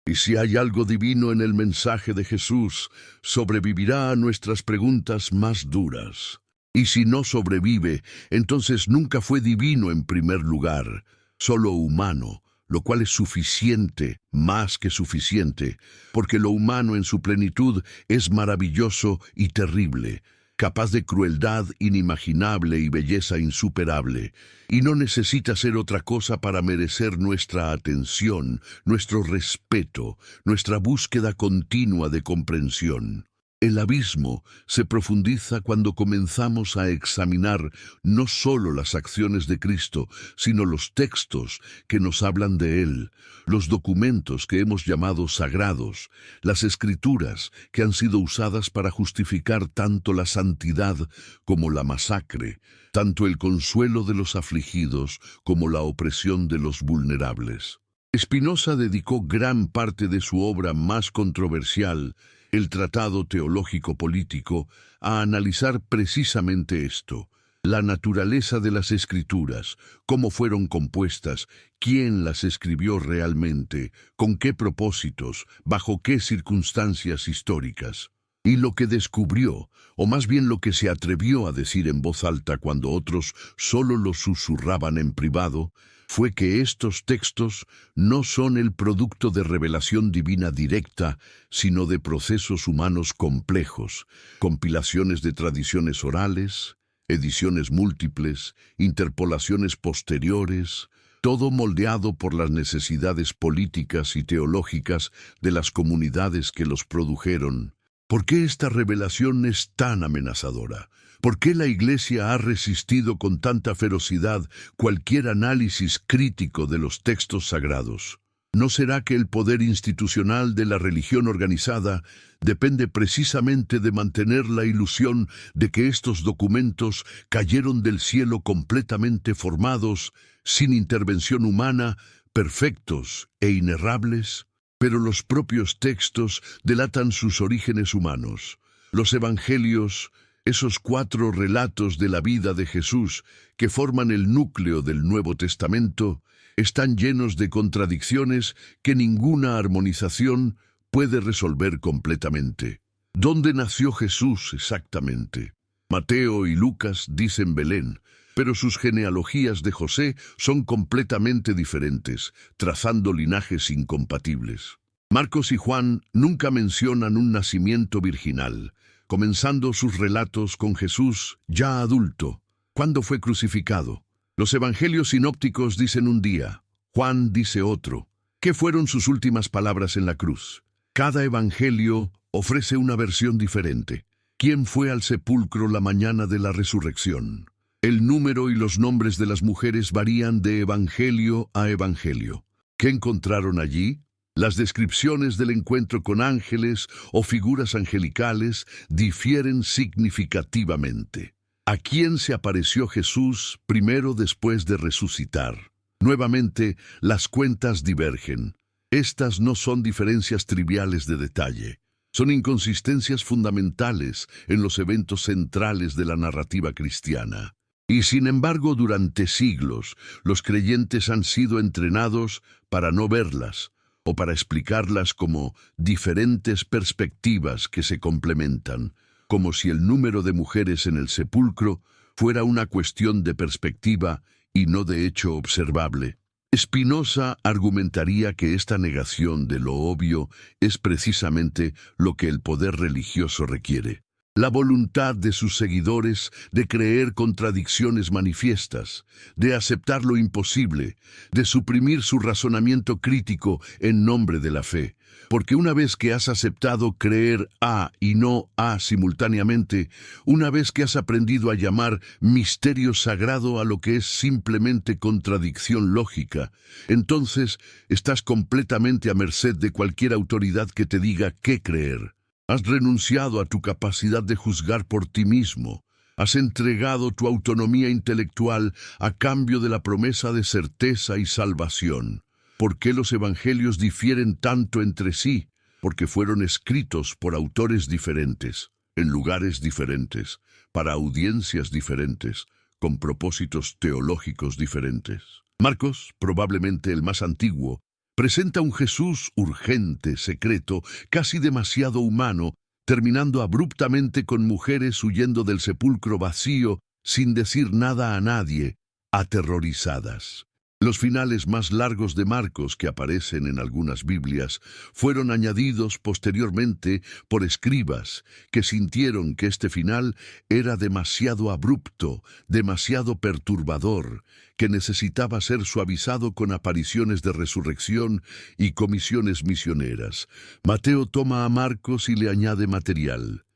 S1: Y si hay algo divino en el mensaje de Jesús, sobrevivirá a nuestras preguntas más duras. Y si no sobrevive, entonces nunca fue divino en primer lugar, solo humano, lo cual es suficiente, más que suficiente, porque lo humano en su plenitud es maravilloso y terrible, capaz de crueldad inimaginable y belleza insuperable, y no necesita ser otra cosa para merecer nuestra atención, nuestro respeto, nuestra búsqueda continua de comprensión. El abismo se profundiza cuando comenzamos a examinar no solo las acciones de Cristo, sino los textos que nos hablan de Él, los documentos que hemos llamado sagrados, las escrituras que han sido usadas para justificar tanto la santidad como la masacre, tanto el consuelo de los afligidos como la opresión de los vulnerables. Spinoza dedicó gran parte de su obra más controversial, el Tratado Teológico Político, a analizar precisamente esto: la naturaleza de las Escrituras, cómo fueron compuestas, quién las escribió realmente, con qué propósitos, bajo qué circunstancias históricas. Y lo que descubrió, o más bien lo que se atrevió a decir en voz alta cuando otros solo lo susurraban en privado, fue que estos textos no son el producto de revelación divina directa, sino de procesos humanos complejos, compilaciones de tradiciones orales, ediciones múltiples, interpolaciones posteriores, todo moldeado por las necesidades políticas y teológicas de las comunidades que los produjeron. ¿Por qué esta revelación es tan amenazadora? ¿Por qué la Iglesia ha resistido con tanta ferocidad cualquier análisis crítico de los textos sagrados? ¿No será que el poder institucional de la religión organizada depende precisamente de mantener la ilusión de que estos documentos cayeron del cielo completamente formados, sin intervención humana, perfectos e inerrables? Pero los propios textos delatan sus orígenes humanos. Los evangelios, esos 4 relatos de la vida de Jesús que forman el núcleo del Nuevo Testamento, están llenos de contradicciones que ninguna armonización puede resolver completamente. ¿Dónde nació Jesús exactamente? Mateo y Lucas dicen Belén, pero sus genealogías de José son completamente diferentes, trazando linajes incompatibles. Marcos y Juan nunca mencionan un nacimiento virginal, comenzando sus relatos con Jesús ya adulto. ¿Cuándo fue crucificado? Los evangelios sinópticos dicen un día, Juan dice otro. ¿Qué fueron sus últimas palabras en la cruz? Cada evangelio ofrece una versión diferente. ¿Quién fue al sepulcro la mañana de la resurrección? El número y los nombres de las mujeres varían de evangelio a evangelio. ¿Qué encontraron allí? Las descripciones del encuentro con ángeles o figuras angelicales difieren significativamente. ¿A quién se apareció Jesús primero después de resucitar? Nuevamente, las cuentas divergen. Estas no son diferencias triviales de detalle. Son inconsistencias fundamentales en los eventos centrales de la narrativa cristiana. Y sin embargo, durante siglos, los creyentes han sido entrenados para no verlas, o para explicarlas como diferentes perspectivas que se complementan, como si el número de mujeres en el sepulcro fuera una cuestión de perspectiva y no de hecho observable. Spinoza argumentaría que esta negación de lo obvio es precisamente lo que el poder religioso requiere. La voluntad de sus seguidores de creer contradicciones manifiestas, de aceptar lo imposible, de suprimir su razonamiento crítico en nombre de la fe. Porque una vez que has aceptado creer A y no A simultáneamente, una vez que has aprendido a llamar misterio sagrado a lo que es simplemente contradicción lógica, entonces estás completamente a merced de cualquier autoridad que te diga qué creer. Has renunciado a tu capacidad de juzgar por ti mismo. Has entregado tu autonomía intelectual a cambio de la promesa de certeza y salvación. ¿Por qué los evangelios difieren tanto entre sí? Porque fueron escritos por autores diferentes, en lugares diferentes, para audiencias diferentes, con propósitos teológicos diferentes. Marcos, probablemente el más antiguo, presenta un Jesús urgente, secreto, casi demasiado humano, terminando abruptamente con mujeres huyendo del sepulcro vacío, sin decir nada a nadie, aterrorizadas. Los finales más largos de Marcos, que aparecen en algunas Biblias, fueron añadidos posteriormente por escribas que sintieron que este final era demasiado abrupto, demasiado perturbador, que necesitaba ser suavizado con apariciones de resurrección y comisiones misioneras. Mateo toma a Marcos y le añade material.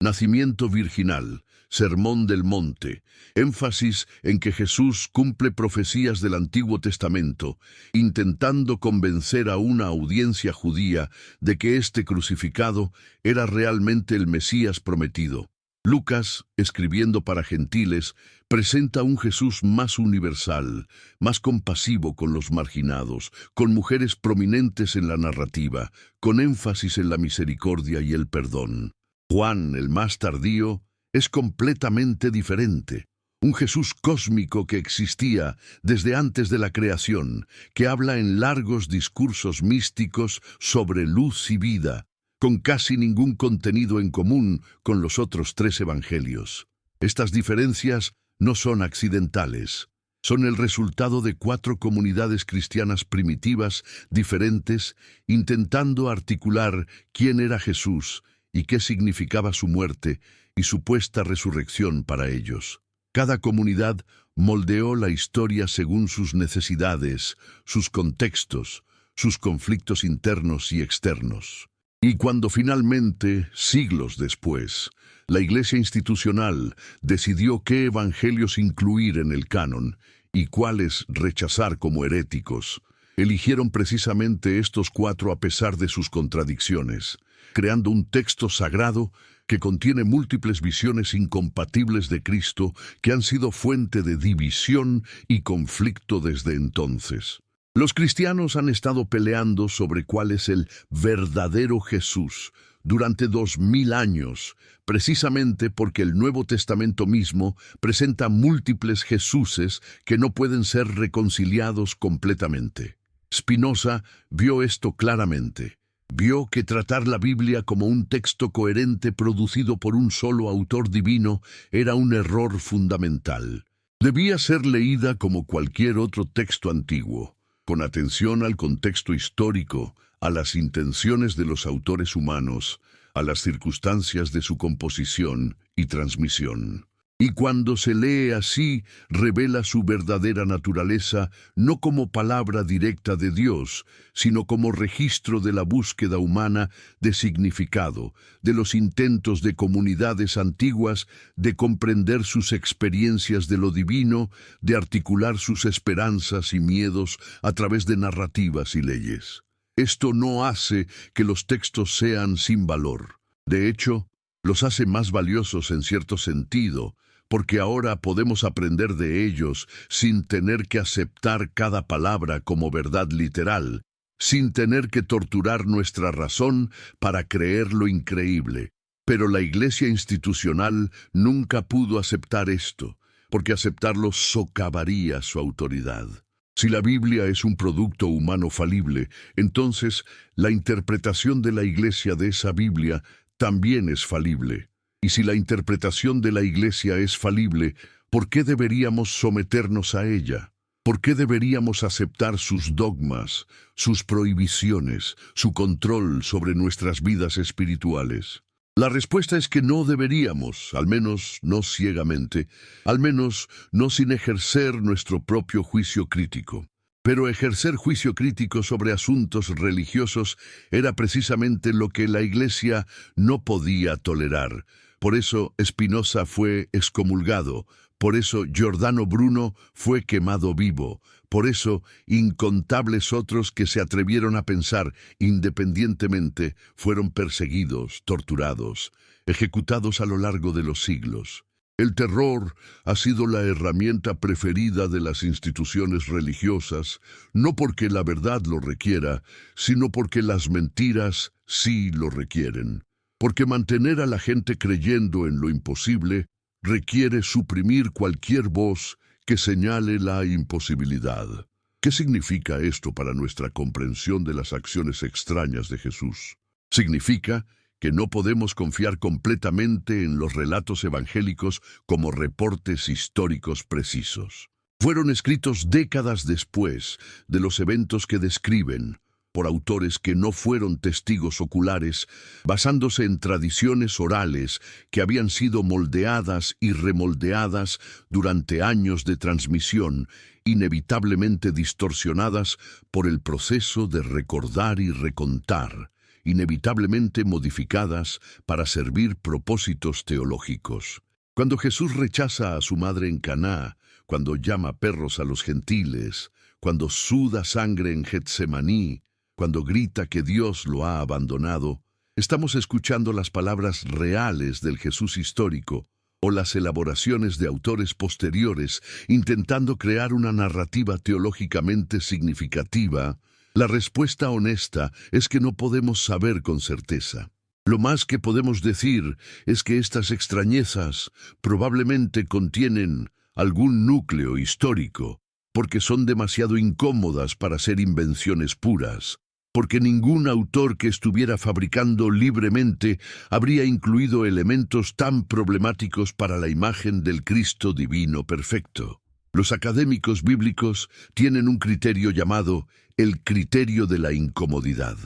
S1: Nacimiento virginal, Sermón del Monte, énfasis en que Jesús cumple profecías del Antiguo Testamento, intentando convencer a una audiencia judía de que este crucificado era realmente el Mesías prometido. Lucas, escribiendo para gentiles, presenta un Jesús más universal, más compasivo con los marginados, con mujeres prominentes en la narrativa, con énfasis en la misericordia y el perdón. Juan, el más tardío, es completamente diferente. Un Jesús cósmico que existía desde antes de la creación, que habla en largos discursos místicos sobre luz y vida, con casi ningún contenido en común con los otros tres evangelios. Estas diferencias no son accidentales. Son el resultado de 4 comunidades cristianas primitivas, diferentes, intentando articular quién era Jesús y qué significaba su muerte y supuesta resurrección para ellos. Cada comunidad moldeó la historia según sus necesidades, sus contextos, sus conflictos internos y externos. Y cuando finalmente, siglos después, la Iglesia institucional decidió qué evangelios incluir en el canon y cuáles rechazar como heréticos, eligieron precisamente estos 4 a pesar de sus contradicciones, creando un texto sagrado que contiene múltiples visiones incompatibles de Cristo que han sido fuente de división y conflicto desde entonces. Los cristianos han estado peleando sobre cuál es el verdadero Jesús durante 2000 años, precisamente porque el Nuevo Testamento mismo presenta múltiples Jesuses que no pueden ser reconciliados completamente. Spinoza vio esto claramente. Vio que tratar la Biblia como un texto coherente producido por un solo autor divino era un error fundamental. Debía ser leída como cualquier otro texto antiguo, con atención al contexto histórico, a las intenciones de los autores humanos, a las circunstancias de su composición y transmisión. Y cuando se lee así, revela su verdadera naturaleza no como palabra directa de Dios, sino como registro de la búsqueda humana de significado, de los intentos de comunidades antiguas de comprender sus experiencias de lo divino, de articular sus esperanzas y miedos a través de narrativas y leyes. Esto no hace que los textos sean sin valor. De hecho, los hace más valiosos en cierto sentido, porque ahora podemos aprender de ellos sin tener que aceptar cada palabra como verdad literal, sin tener que torturar nuestra razón para creer lo increíble. Pero la Iglesia institucional nunca pudo aceptar esto, porque aceptarlo socavaría su autoridad. Si la Biblia es un producto humano falible, entonces la interpretación de la Iglesia de esa Biblia también es falible. Y si la interpretación de la Iglesia es falible, ¿por qué deberíamos someternos a ella? ¿Por qué deberíamos aceptar sus dogmas, sus prohibiciones, su control sobre nuestras vidas espirituales? La respuesta es que no deberíamos, al menos no ciegamente, al menos no sin ejercer nuestro propio juicio crítico. Pero ejercer juicio crítico sobre asuntos religiosos era precisamente lo que la Iglesia no podía tolerar. Por eso Spinoza fue excomulgado, por eso Giordano Bruno fue quemado vivo, por eso incontables otros que se atrevieron a pensar independientemente fueron perseguidos, torturados, ejecutados a lo largo de los siglos. El terror ha sido la herramienta preferida de las instituciones religiosas, no porque la verdad lo requiera, sino porque las mentiras sí lo requieren. Porque mantener a la gente creyendo en lo imposible requiere suprimir cualquier voz que señale la imposibilidad. ¿Qué significa esto para nuestra comprensión de las acciones extrañas de Jesús? Significa que no podemos confiar completamente en los relatos evangélicos como reportes históricos precisos. Fueron escritos décadas después de los eventos que describen, por autores que no fueron testigos oculares, basándose en tradiciones orales que habían sido moldeadas y remoldeadas durante años de transmisión, inevitablemente distorsionadas por el proceso de recordar y recontar, inevitablemente modificadas para servir propósitos teológicos. Cuando Jesús rechaza a su madre en Caná, cuando llama perros a los gentiles, cuando suda sangre en Getsemaní, cuando grita que Dios lo ha abandonado, estamos escuchando las palabras reales del Jesús histórico o las elaboraciones de autores posteriores intentando crear una narrativa teológicamente significativa. La respuesta honesta es que no podemos saber con certeza. Lo más que podemos decir es que estas extrañezas probablemente contienen algún núcleo histórico, porque son demasiado incómodas para ser invenciones puras, porque ningún autor que estuviera fabricando libremente habría incluido elementos tan problemáticos para la imagen del Cristo divino perfecto. Los académicos bíblicos tienen un criterio llamado el criterio de la incomodidad.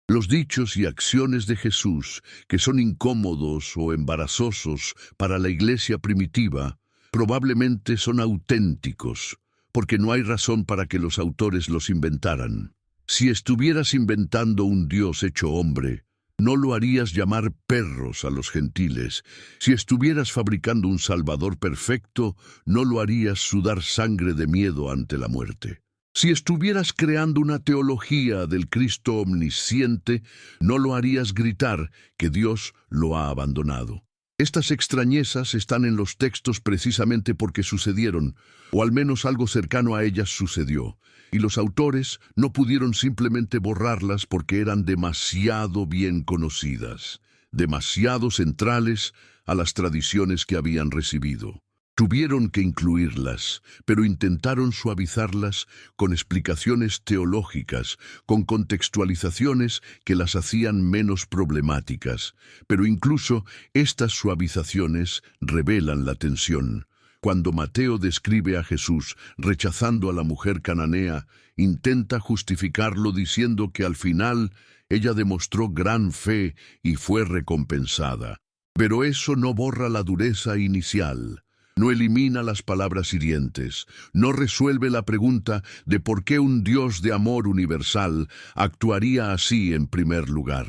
S1: Los dichos y acciones de Jesús, que son incómodos o embarazosos para la iglesia primitiva, probablemente son auténticos, porque no hay razón para que los autores los inventaran. Si estuvieras inventando un Dios hecho hombre, no lo harías llamar perros a los gentiles. Si estuvieras fabricando un Salvador perfecto, no lo harías sudar sangre de miedo ante la muerte. Si estuvieras creando una teología del Cristo omnisciente, no lo harías gritar que Dios lo ha abandonado. Estas extrañezas están en los textos precisamente porque sucedieron, o al menos algo cercano a ellas sucedió, y los autores no pudieron simplemente borrarlas porque eran demasiado bien conocidas, demasiado centrales a las tradiciones que habían recibido. Tuvieron que incluirlas, pero intentaron suavizarlas con explicaciones teológicas, con contextualizaciones que las hacían menos problemáticas. Pero incluso estas suavizaciones revelan la tensión. Cuando Mateo describe a Jesús rechazando a la mujer cananea, intenta justificarlo diciendo que al final ella demostró gran fe y fue recompensada. Pero eso no borra la dureza inicial. No elimina las palabras hirientes, no resuelve la pregunta de por qué un Dios de amor universal actuaría así en primer lugar.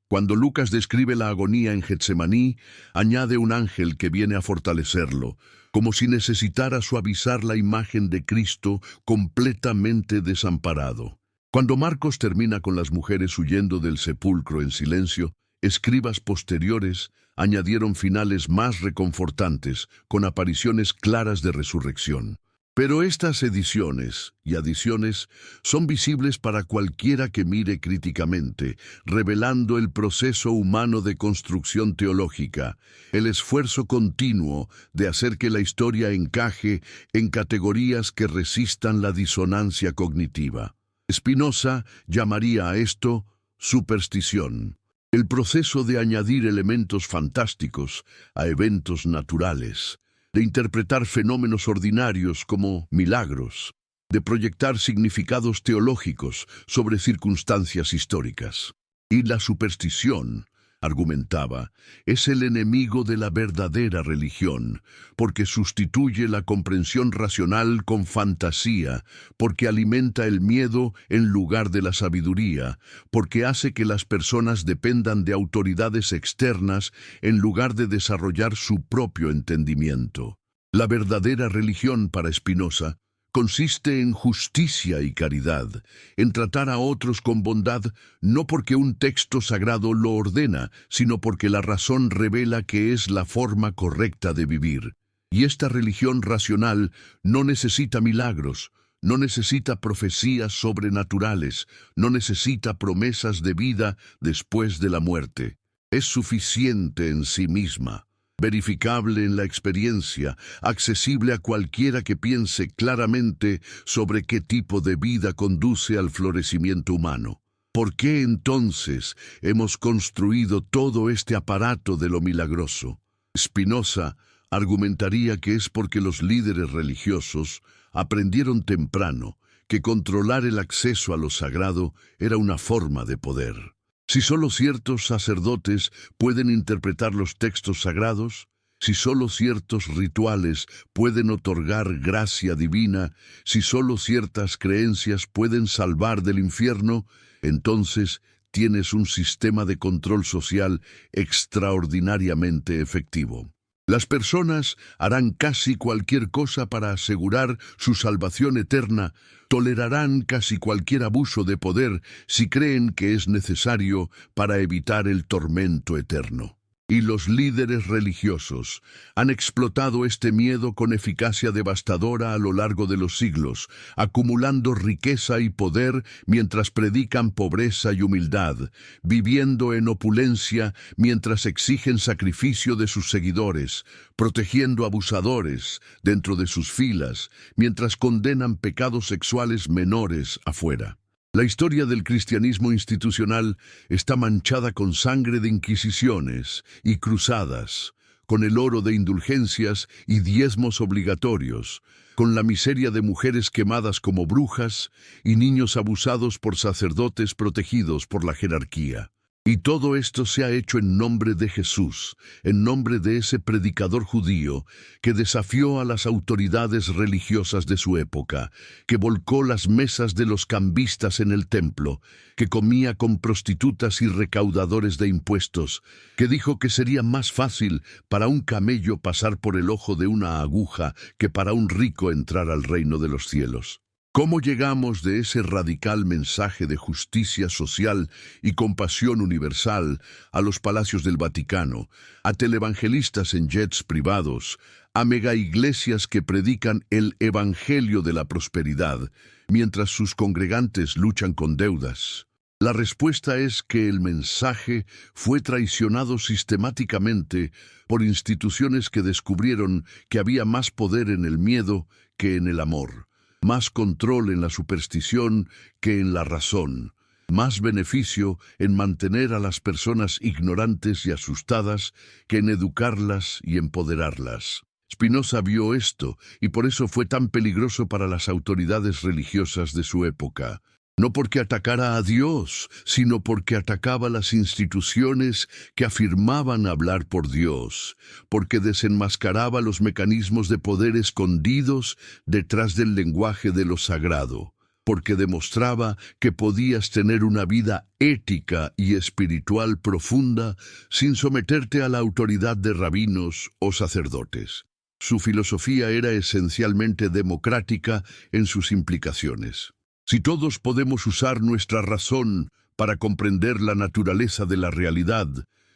S1: Cuando Lucas describe la agonía en Getsemaní, añade un ángel que viene a fortalecerlo, como si necesitara suavizar la imagen de Cristo completamente desamparado. Cuando Marcos termina con las mujeres huyendo del sepulcro en silencio, escribas posteriores añadieron finales más reconfortantes, con apariciones claras de resurrección. Pero estas ediciones y adiciones son visibles para cualquiera que mire críticamente, revelando el proceso humano de construcción teológica, el esfuerzo continuo de hacer que la historia encaje en categorías que resistan la disonancia cognitiva. Spinoza llamaría a esto superstición. El proceso de añadir elementos fantásticos a eventos naturales, de interpretar fenómenos ordinarios como milagros, de proyectar significados teológicos sobre circunstancias históricas. Y la superstición, argumentaba, es el enemigo de la verdadera religión, porque sustituye la comprensión racional con fantasía, porque alimenta el miedo en lugar de la sabiduría, porque hace que las personas dependan de autoridades externas en lugar de desarrollar su propio entendimiento. La verdadera religión para Spinoza consiste en justicia y caridad, en tratar a otros con bondad, no porque un texto sagrado lo ordena, sino porque la razón revela que es la forma correcta de vivir. Y esta religión racional no necesita milagros, no necesita profecías sobrenaturales, no necesita promesas de vida después de la muerte. Es suficiente en sí misma, verificable en la experiencia, accesible a cualquiera que piense claramente sobre qué tipo de vida conduce al florecimiento humano. ¿Por qué entonces hemos construido todo este aparato de lo milagroso? Spinoza argumentaría que es porque los líderes religiosos aprendieron temprano que controlar el acceso a lo sagrado era una forma de poder. Si solo ciertos sacerdotes pueden interpretar los textos sagrados, si solo ciertos rituales pueden otorgar gracia divina, si solo ciertas creencias pueden salvar del infierno, entonces tienes un sistema de control social extraordinariamente efectivo. Las personas harán casi cualquier cosa para asegurar su salvación eterna, tolerarán casi cualquier abuso de poder si creen que es necesario para evitar el tormento eterno. Y los líderes religiosos han explotado este miedo con eficacia devastadora a lo largo de los siglos, acumulando riqueza y poder mientras predican pobreza y humildad, viviendo en opulencia mientras exigen sacrificio de sus seguidores, protegiendo abusadores dentro de sus filas, mientras condenan pecados sexuales menores afuera. La historia del cristianismo institucional está manchada con sangre de inquisiciones y cruzadas, con el oro de indulgencias y diezmos obligatorios, con la miseria de mujeres quemadas como brujas y niños abusados por sacerdotes protegidos por la jerarquía. Y todo esto se ha hecho en nombre de Jesús, en nombre de ese predicador judío que desafió a las autoridades religiosas de su época, que volcó las mesas de los cambistas en el templo, que comía con prostitutas y recaudadores de impuestos, que dijo que sería más fácil para un camello pasar por el ojo de una aguja que para un rico entrar al reino de los cielos. ¿Cómo llegamos de ese radical mensaje de justicia social y compasión universal a los palacios del Vaticano, a televangelistas en jets privados, a megaiglesias que predican el evangelio de la prosperidad, mientras sus congregantes luchan con deudas? La respuesta es que el mensaje fue traicionado sistemáticamente por instituciones que descubrieron que había más poder en el miedo que en el amor. Más control en la superstición que en la razón, más beneficio en mantener a las personas ignorantes y asustadas que en educarlas y empoderarlas. Spinoza vio esto y por eso fue tan peligroso para las autoridades religiosas de su época. No porque atacara a Dios, sino porque atacaba las instituciones que afirmaban hablar por Dios, porque desenmascaraba los mecanismos de poder escondidos detrás del lenguaje de lo sagrado, porque demostraba que podías tener una vida ética y espiritual profunda sin someterte a la autoridad de rabinos o sacerdotes. Su filosofía era esencialmente democrática en sus implicaciones. Si todos podemos usar nuestra razón para comprender la naturaleza de la realidad,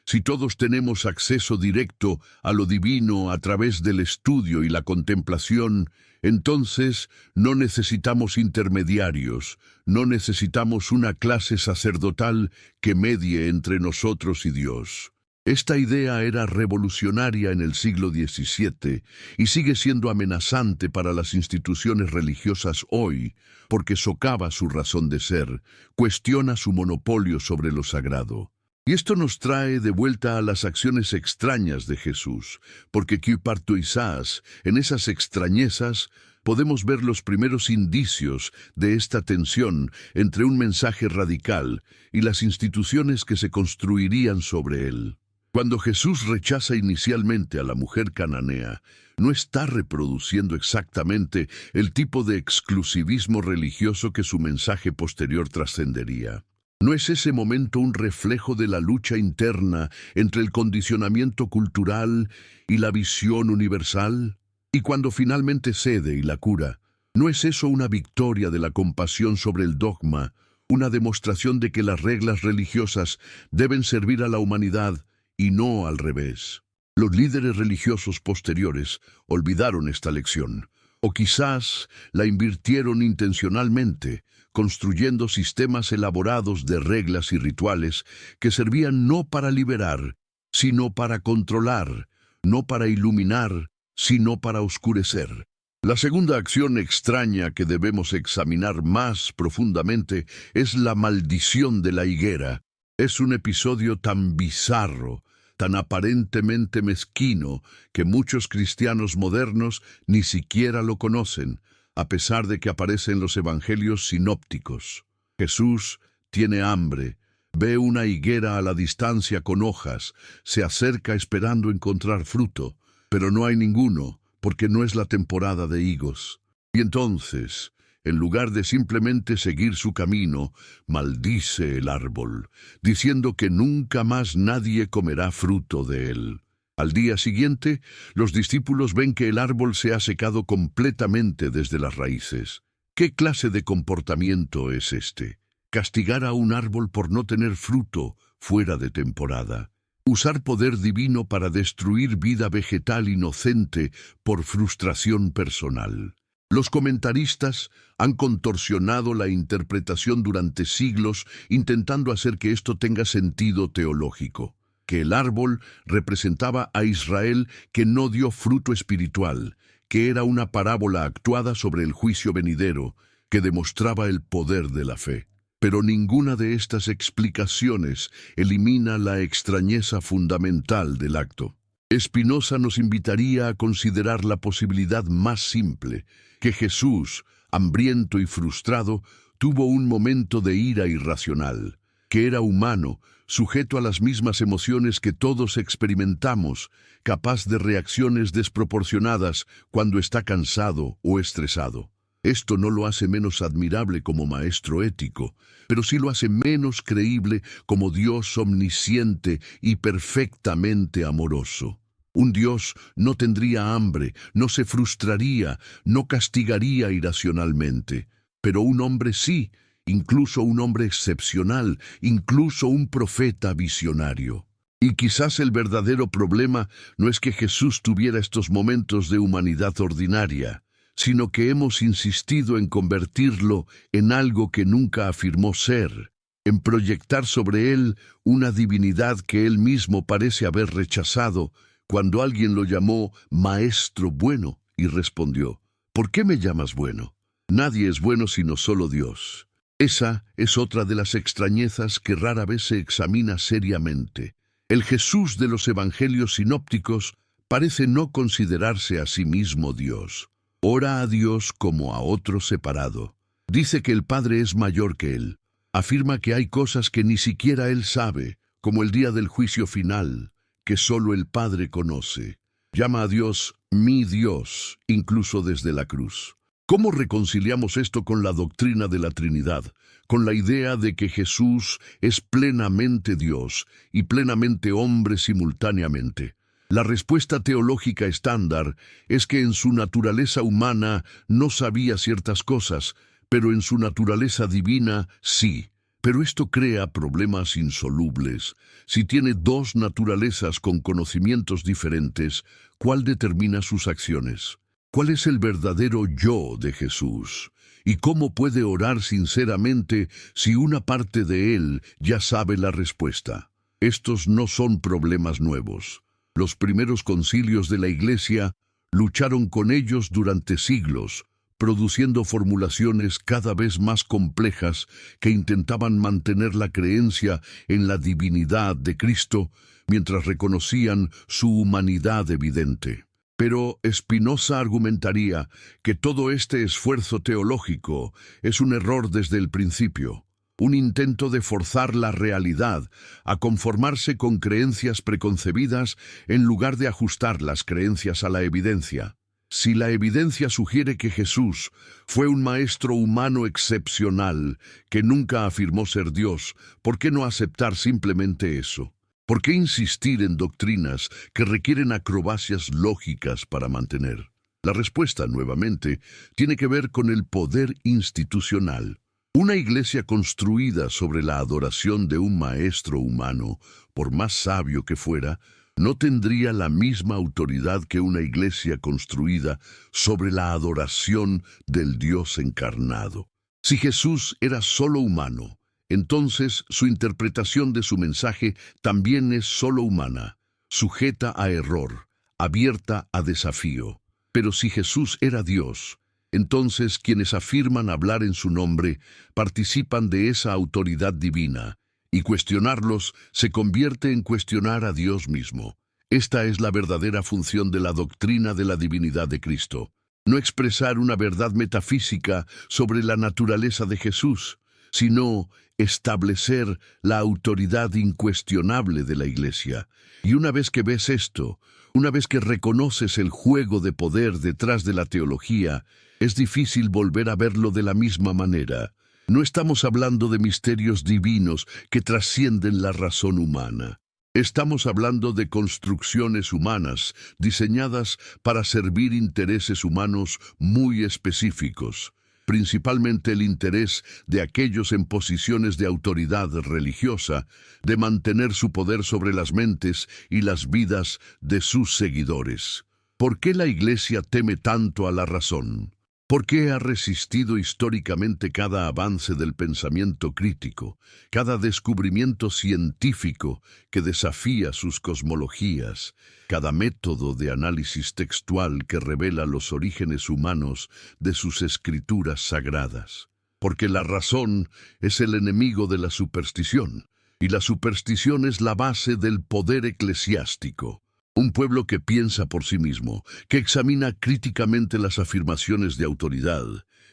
S1: si todos tenemos acceso directo a lo divino a través del estudio y la contemplación, entonces no necesitamos intermediarios, no necesitamos una clase sacerdotal que medie entre nosotros y Dios. Esta idea era revolucionaria en el siglo XVII y sigue siendo amenazante para las instituciones religiosas hoy, porque socava su razón de ser, cuestiona su monopolio sobre lo sagrado. Y esto nos trae de vuelta a las acciones extrañas de Jesús, porque quizás en esas extrañezas podemos ver los primeros indicios de esta tensión entre un mensaje radical y las instituciones que se construirían sobre él. Cuando Jesús rechaza inicialmente a la mujer cananea, no está reproduciendo exactamente el tipo de exclusivismo religioso que su mensaje posterior trascendería. ¿No es ese momento un reflejo de la lucha interna entre el condicionamiento cultural y la visión universal? Y cuando finalmente cede y la cura, ¿no es eso una victoria de la compasión sobre el dogma, una demostración de que las reglas religiosas deben servir a la humanidad y no al revés? Los líderes religiosos posteriores olvidaron esta lección, o quizás la invirtieron intencionalmente, construyendo sistemas elaborados de reglas y rituales que servían no para liberar, sino para controlar, no para iluminar, sino para oscurecer. La segunda acción extraña que debemos examinar más profundamente es la maldición de la higuera. Es un episodio tan bizarro, tan aparentemente mezquino, que muchos cristianos modernos ni siquiera lo conocen, a pesar de que aparece en los evangelios sinópticos. Jesús tiene hambre, ve una higuera a la distancia con hojas, se acerca esperando encontrar fruto, pero no hay ninguno, porque no es la temporada de higos. Y entonces, en lugar de simplemente seguir su camino, maldice el árbol, diciendo que nunca más nadie comerá fruto de él. Al día siguiente, los discípulos ven que el árbol se ha secado completamente desde las raíces. ¿Qué clase de comportamiento es este? Castigar a un árbol por no tener fruto fuera de temporada. Usar poder divino para destruir vida vegetal inocente por frustración personal. Los comentaristas han contorsionado la interpretación durante siglos intentando hacer que esto tenga sentido teológico, que el árbol representaba a Israel que no dio fruto espiritual, que era una parábola actuada sobre el juicio venidero, que demostraba el poder de la fe. Pero ninguna de estas explicaciones elimina la extrañeza fundamental del acto. Spinoza nos invitaría a considerar la posibilidad más simple, que Jesús, hambriento y frustrado, tuvo un momento de ira irracional, que era humano, sujeto a las mismas emociones que todos experimentamos, capaz de reacciones desproporcionadas cuando está cansado o estresado. Esto no lo hace menos admirable como maestro ético, pero sí lo hace menos creíble como Dios omnisciente y perfectamente amoroso. Un Dios no tendría hambre, no se frustraría, no castigaría irracionalmente. Pero un hombre sí, incluso un hombre excepcional, incluso un profeta visionario. Y quizás el verdadero problema no es que Jesús tuviera estos momentos de humanidad ordinaria, sino que hemos insistido en convertirlo en algo que nunca afirmó ser, en proyectar sobre él una divinidad que él mismo parece haber rechazado, cuando alguien lo llamó Maestro Bueno, y respondió, ¿por qué me llamas bueno? Nadie es bueno sino solo Dios. Esa es otra de las extrañezas que rara vez se examina seriamente. El Jesús de los evangelios sinópticos parece no considerarse a sí mismo Dios. Ora a Dios como a otro separado. Dice que el Padre es mayor que él. Afirma que hay cosas que ni siquiera él sabe, como el día del juicio final, que solo el Padre conoce. Llama a Dios mi Dios, incluso desde la cruz. ¿Cómo reconciliamos esto con la doctrina de la Trinidad, con la idea de que Jesús es plenamente Dios y plenamente hombre simultáneamente? La respuesta teológica estándar es que en su naturaleza humana no sabía ciertas cosas, pero en su naturaleza divina sí. Pero esto crea problemas insolubles. Si tiene dos naturalezas con conocimientos diferentes, ¿cuál determina sus acciones? ¿Cuál es el verdadero yo de Jesús? ¿Y cómo puede orar sinceramente si una parte de él ya sabe la respuesta? Estos no son problemas nuevos. Los primeros concilios de la Iglesia lucharon con ellos durante siglos, produciendo formulaciones cada vez más complejas que intentaban mantener la creencia en la divinidad de Cristo mientras reconocían su humanidad evidente. Pero Spinoza argumentaría que todo este esfuerzo teológico es un error desde el principio, un intento de forzar la realidad a conformarse con creencias preconcebidas en lugar de ajustar las creencias a la evidencia. Si la evidencia sugiere que Jesús fue un maestro humano excepcional que nunca afirmó ser Dios, ¿por qué no aceptar simplemente eso? ¿Por qué insistir en doctrinas que requieren acrobacias lógicas para mantener? La respuesta, nuevamente, tiene que ver con el poder institucional. Una iglesia construida sobre la adoración de un maestro humano, por más sabio que fuera, no tendría la misma autoridad que una iglesia construida sobre la adoración del Dios encarnado. Si Jesús era solo humano, entonces su interpretación de su mensaje también es solo humana, sujeta a error, abierta a desafío. Pero si Jesús era Dios, entonces quienes afirman hablar en su nombre participan de esa autoridad divina, y cuestionarlos se convierte en cuestionar a Dios mismo. Esta es la verdadera función de la doctrina de la divinidad de Cristo. No expresar una verdad metafísica sobre la naturaleza de Jesús, sino establecer la autoridad incuestionable de la Iglesia. Y una vez que ves esto, una vez que reconoces el juego de poder detrás de la teología, es difícil volver a verlo de la misma manera. No estamos hablando de misterios divinos que trascienden la razón humana. Estamos hablando de construcciones humanas diseñadas para servir intereses humanos muy específicos, principalmente el interés de aquellos en posiciones de autoridad religiosa, de mantener su poder sobre las mentes y las vidas de sus seguidores. ¿Por qué la Iglesia teme tanto a la razón? ¿Por qué ha resistido históricamente cada avance del pensamiento crítico, cada descubrimiento científico que desafía sus cosmologías, cada método de análisis textual que revela los orígenes humanos de sus escrituras sagradas? Porque la razón es el enemigo de la superstición, y la superstición es la base del poder eclesiástico. Un pueblo que piensa por sí mismo, que examina críticamente las afirmaciones de autoridad,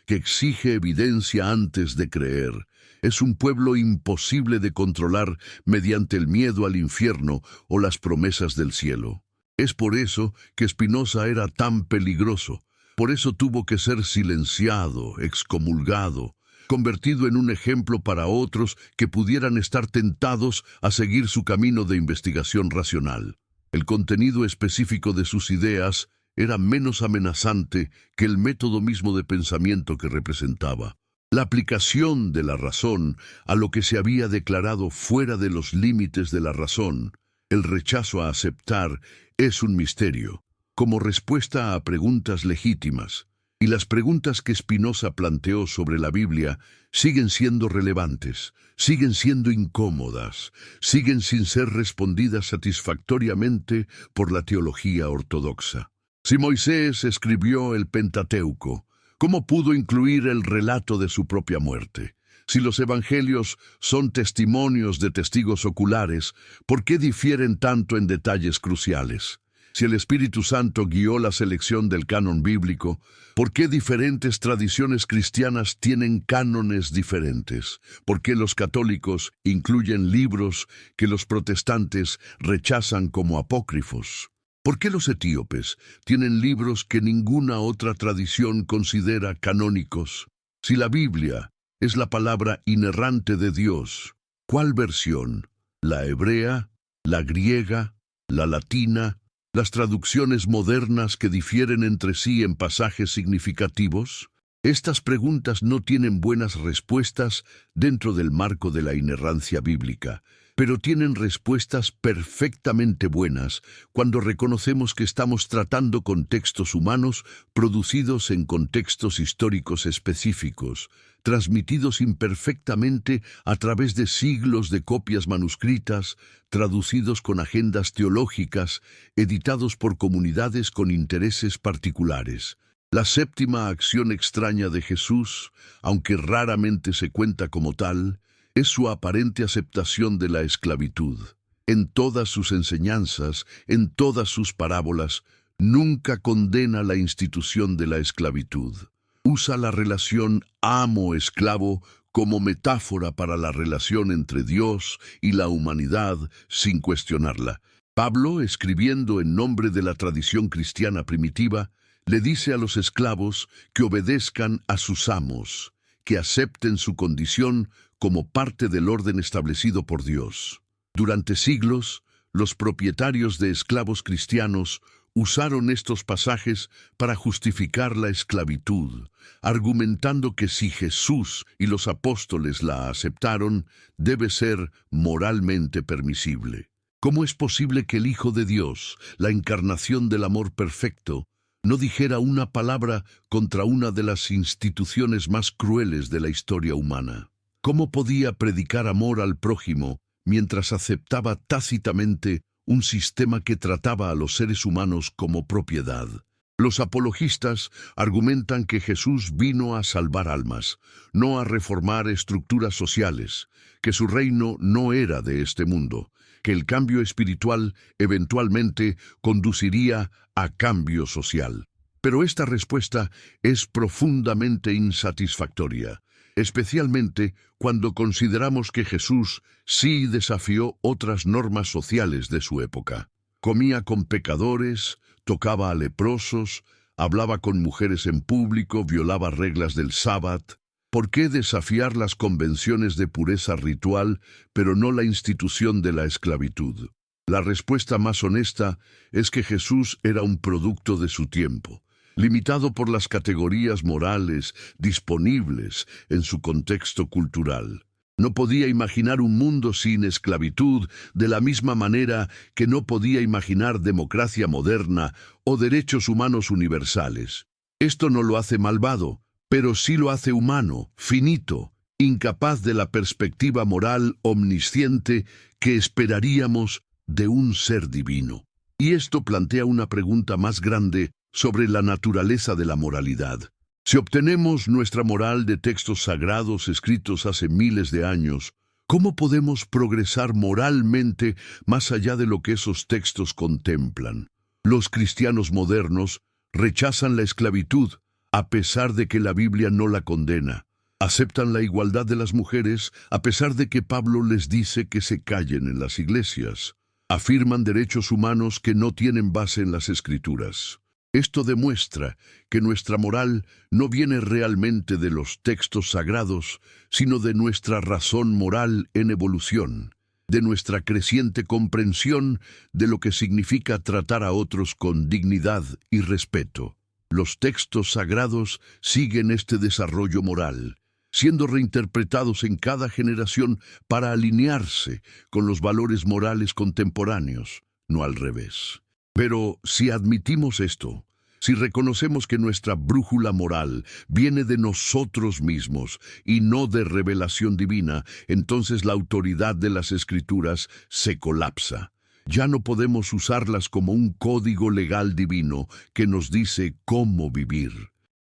S1: que exige evidencia antes de creer, es un pueblo imposible de controlar mediante el miedo al infierno o las promesas del cielo. Es por eso que Spinoza era tan peligroso, por eso tuvo que ser silenciado, excomulgado, convertido en un ejemplo para otros que pudieran estar tentados a seguir su camino de investigación racional. El contenido específico de sus ideas era menos amenazante que el método mismo de pensamiento que representaba. La aplicación de la razón a lo que se había declarado fuera de los límites de la razón, el rechazo a aceptar, es un misterio, como respuesta a preguntas legítimas. Y las preguntas que Spinoza planteó sobre la Biblia siguen siendo relevantes, siguen siendo incómodas, siguen sin ser respondidas satisfactoriamente por la teología ortodoxa. Si Moisés escribió el Pentateuco, ¿cómo pudo incluir el relato de su propia muerte? Si los evangelios son testimonios de testigos oculares, ¿por qué difieren tanto en detalles cruciales? Si el Espíritu Santo guió la selección del canon bíblico, ¿por qué diferentes tradiciones cristianas tienen cánones diferentes? ¿Por qué los católicos incluyen libros que los protestantes rechazan como apócrifos? ¿Por qué los etíopes tienen libros que ninguna otra tradición considera canónicos? Si la Biblia es la palabra inerrante de Dios, ¿cuál versión? ¿La hebrea? ¿La griega? ¿La latina? ¿Las traducciones modernas que difieren entre sí en pasajes significativos? Estas preguntas no tienen buenas respuestas dentro del marco de la inerrancia bíblica, pero tienen respuestas perfectamente buenas cuando reconocemos que estamos tratando con textos humanos producidos en contextos históricos específicos, transmitidos imperfectamente a través de siglos de copias manuscritas, traducidos con agendas teológicas, editados por comunidades con intereses particulares. La séptima acción extraña de Jesús, aunque raramente se cuenta como tal, es su aparente aceptación de la esclavitud. En todas sus enseñanzas, en todas sus parábolas, nunca condena la institución de la esclavitud. Usa la relación amo-esclavo como metáfora para la relación entre Dios y la humanidad sin cuestionarla. Pablo, escribiendo en nombre de la tradición cristiana primitiva, le dice a los esclavos que obedezcan a sus amos, que acepten su condición como parte del orden establecido por Dios. Durante siglos, los propietarios de esclavos cristianos usaron estos pasajes para justificar la esclavitud, argumentando que si Jesús y los apóstoles la aceptaron, debe ser moralmente permisible. ¿Cómo es posible que el Hijo de Dios, la encarnación del amor perfecto, no dijera una palabra contra una de las instituciones más crueles de la historia humana? ¿Cómo podía predicar amor al prójimo mientras aceptaba tácitamente un sistema que trataba a los seres humanos como propiedad? Los apologistas argumentan que Jesús vino a salvar almas, no a reformar estructuras sociales, que su reino no era de este mundo, que el cambio espiritual eventualmente conduciría a cambio social. Pero esta respuesta es profundamente insatisfactoria, especialmente cuando consideramos que Jesús sí desafió otras normas sociales de su época. Comía con pecadores, tocaba a leprosos, hablaba con mujeres en público, violaba reglas del sábado. ¿Por qué desafiar las convenciones de pureza ritual, pero no la institución de la esclavitud? La respuesta más honesta es que Jesús era un producto de su tiempo, limitado por las categorías morales disponibles en su contexto cultural. No podía imaginar un mundo sin esclavitud de la misma manera que no podía imaginar democracia moderna o derechos humanos universales. Esto no lo hace malvado, pero sí lo hace humano, finito, incapaz de la perspectiva moral omnisciente que esperaríamos de un ser divino. Y esto plantea una pregunta más grande sobre la naturaleza de la moralidad. Si obtenemos nuestra moral de textos sagrados escritos hace miles de años, ¿cómo podemos progresar moralmente más allá de lo que esos textos contemplan? Los cristianos modernos rechazan la esclavitud, a pesar de que la Biblia no la condena. Aceptan la igualdad de las mujeres, a pesar de que Pablo les dice que se callen en las iglesias. Afirman derechos humanos que no tienen base en las Escrituras. Esto demuestra que nuestra moral no viene realmente de los textos sagrados, sino de nuestra razón moral en evolución, de nuestra creciente comprensión de lo que significa tratar a otros con dignidad y respeto. Los textos sagrados siguen este desarrollo moral, siendo reinterpretados en cada generación para alinearse con los valores morales contemporáneos, no al revés. Pero si admitimos esto, si reconocemos que nuestra brújula moral viene de nosotros mismos y no de revelación divina, entonces la autoridad de las Escrituras se colapsa. Ya no podemos usarlas como un código legal divino que nos dice cómo vivir.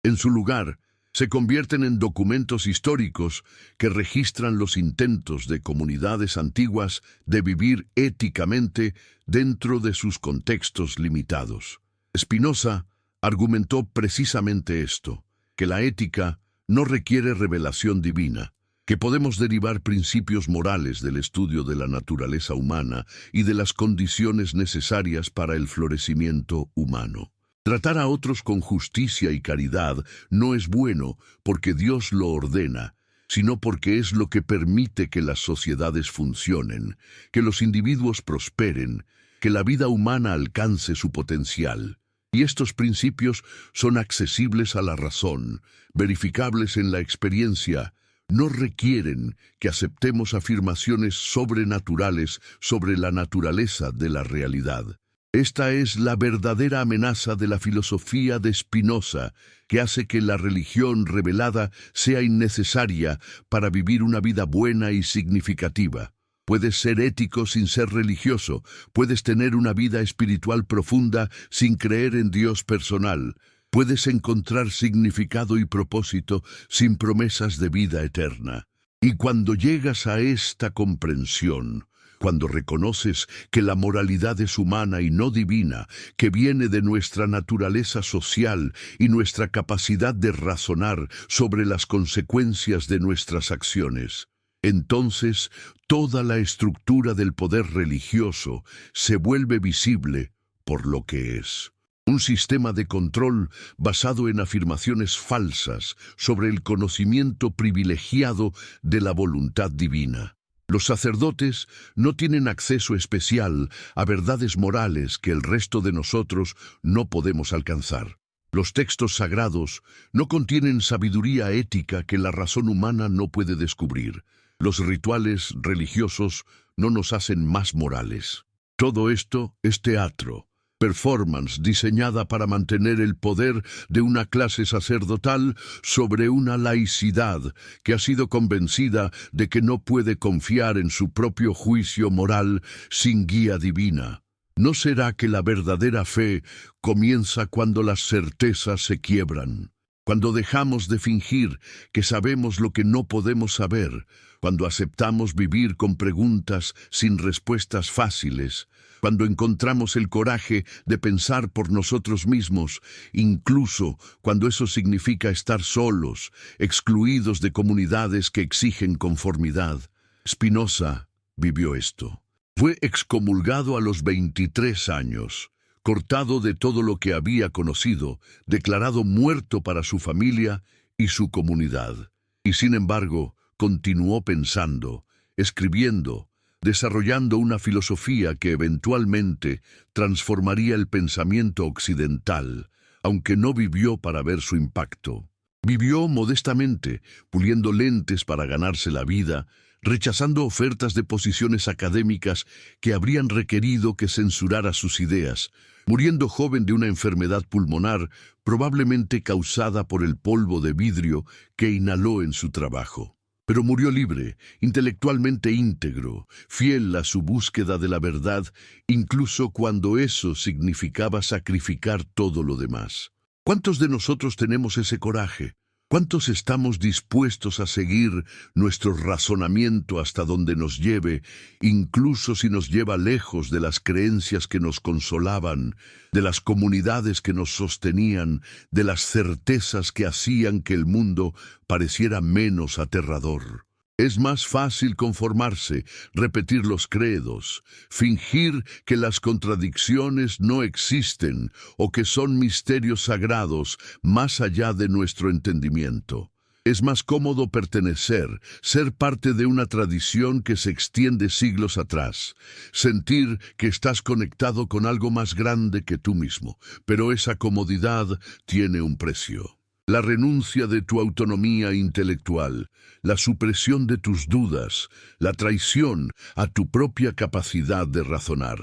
S1: En su lugar, se convierten en documentos históricos que registran los intentos de comunidades antiguas de vivir éticamente dentro de sus contextos limitados. Spinoza argumentó precisamente esto, que la ética no requiere revelación divina, que podemos derivar principios morales del estudio de la naturaleza humana y de las condiciones necesarias para el florecimiento humano. Tratar a otros con justicia y caridad no es bueno porque Dios lo ordena, sino porque es lo que permite que las sociedades funcionen, que los individuos prosperen, que la vida humana alcance su potencial. Y estos principios son accesibles a la razón, verificables en la experiencia, no requieren que aceptemos afirmaciones sobrenaturales sobre la naturaleza de la realidad. Esta es la verdadera amenaza de la filosofía de Spinoza, que hace que la religión revelada sea innecesaria para vivir una vida buena y significativa. Puedes ser ético sin ser religioso, puedes tener una vida espiritual profunda sin creer en Dios personal, puedes encontrar significado y propósito sin promesas de vida eterna. Y cuando llegas a esta comprensión, cuando reconoces que la moralidad es humana y no divina, que viene de nuestra naturaleza social y nuestra capacidad de razonar sobre las consecuencias de nuestras acciones, entonces toda la estructura del poder religioso se vuelve visible por lo que es. Un sistema de control basado en afirmaciones falsas sobre el conocimiento privilegiado de la voluntad divina. Los sacerdotes no tienen acceso especial a verdades morales que el resto de nosotros no podemos alcanzar. Los textos sagrados no contienen sabiduría ética que la razón humana no puede descubrir. Los rituales religiosos no nos hacen más morales. Todo esto es teatro, performance diseñada para mantener el poder de una clase sacerdotal sobre una laicidad que ha sido convencida de que no puede confiar en su propio juicio moral sin guía divina. ¿No será que la verdadera fe comienza cuando las certezas se quiebran? Cuando dejamos de fingir que sabemos lo que no podemos saber, cuando aceptamos vivir con preguntas sin respuestas fáciles, cuando encontramos el coraje de pensar por nosotros mismos, incluso cuando eso significa estar solos, excluidos de comunidades que exigen conformidad. Spinoza vivió esto. Fue excomulgado a los 23 años. Cortado de todo lo que había conocido, declarado muerto para su familia y su comunidad. Y sin embargo, continuó pensando, escribiendo, desarrollando una filosofía que eventualmente transformaría el pensamiento occidental, aunque no vivió para ver su impacto. Vivió modestamente, puliendo lentes para ganarse la vida, rechazando ofertas de posiciones académicas que habrían requerido que censurara sus ideas, muriendo joven de una enfermedad pulmonar probablemente causada por el polvo de vidrio que inhaló en su trabajo. Pero murió libre, intelectualmente íntegro, fiel a su búsqueda de la verdad, incluso cuando eso significaba sacrificar todo lo demás. ¿Cuántos de nosotros tenemos ese coraje? ¿Cuántos estamos dispuestos a seguir nuestro razonamiento hasta donde nos lleve, incluso si nos lleva lejos de las creencias que nos consolaban, de las comunidades que nos sostenían, de las certezas que hacían que el mundo pareciera menos aterrador? Es más fácil conformarse, repetir los credos, fingir que las contradicciones no existen o que son misterios sagrados más allá de nuestro entendimiento. Es más cómodo pertenecer, ser parte de una tradición que se extiende siglos atrás, sentir que estás conectado con algo más grande que tú mismo, pero esa comodidad tiene un precio. La renuncia de tu autonomía intelectual, la supresión de tus dudas, la traición a tu propia capacidad de razonar.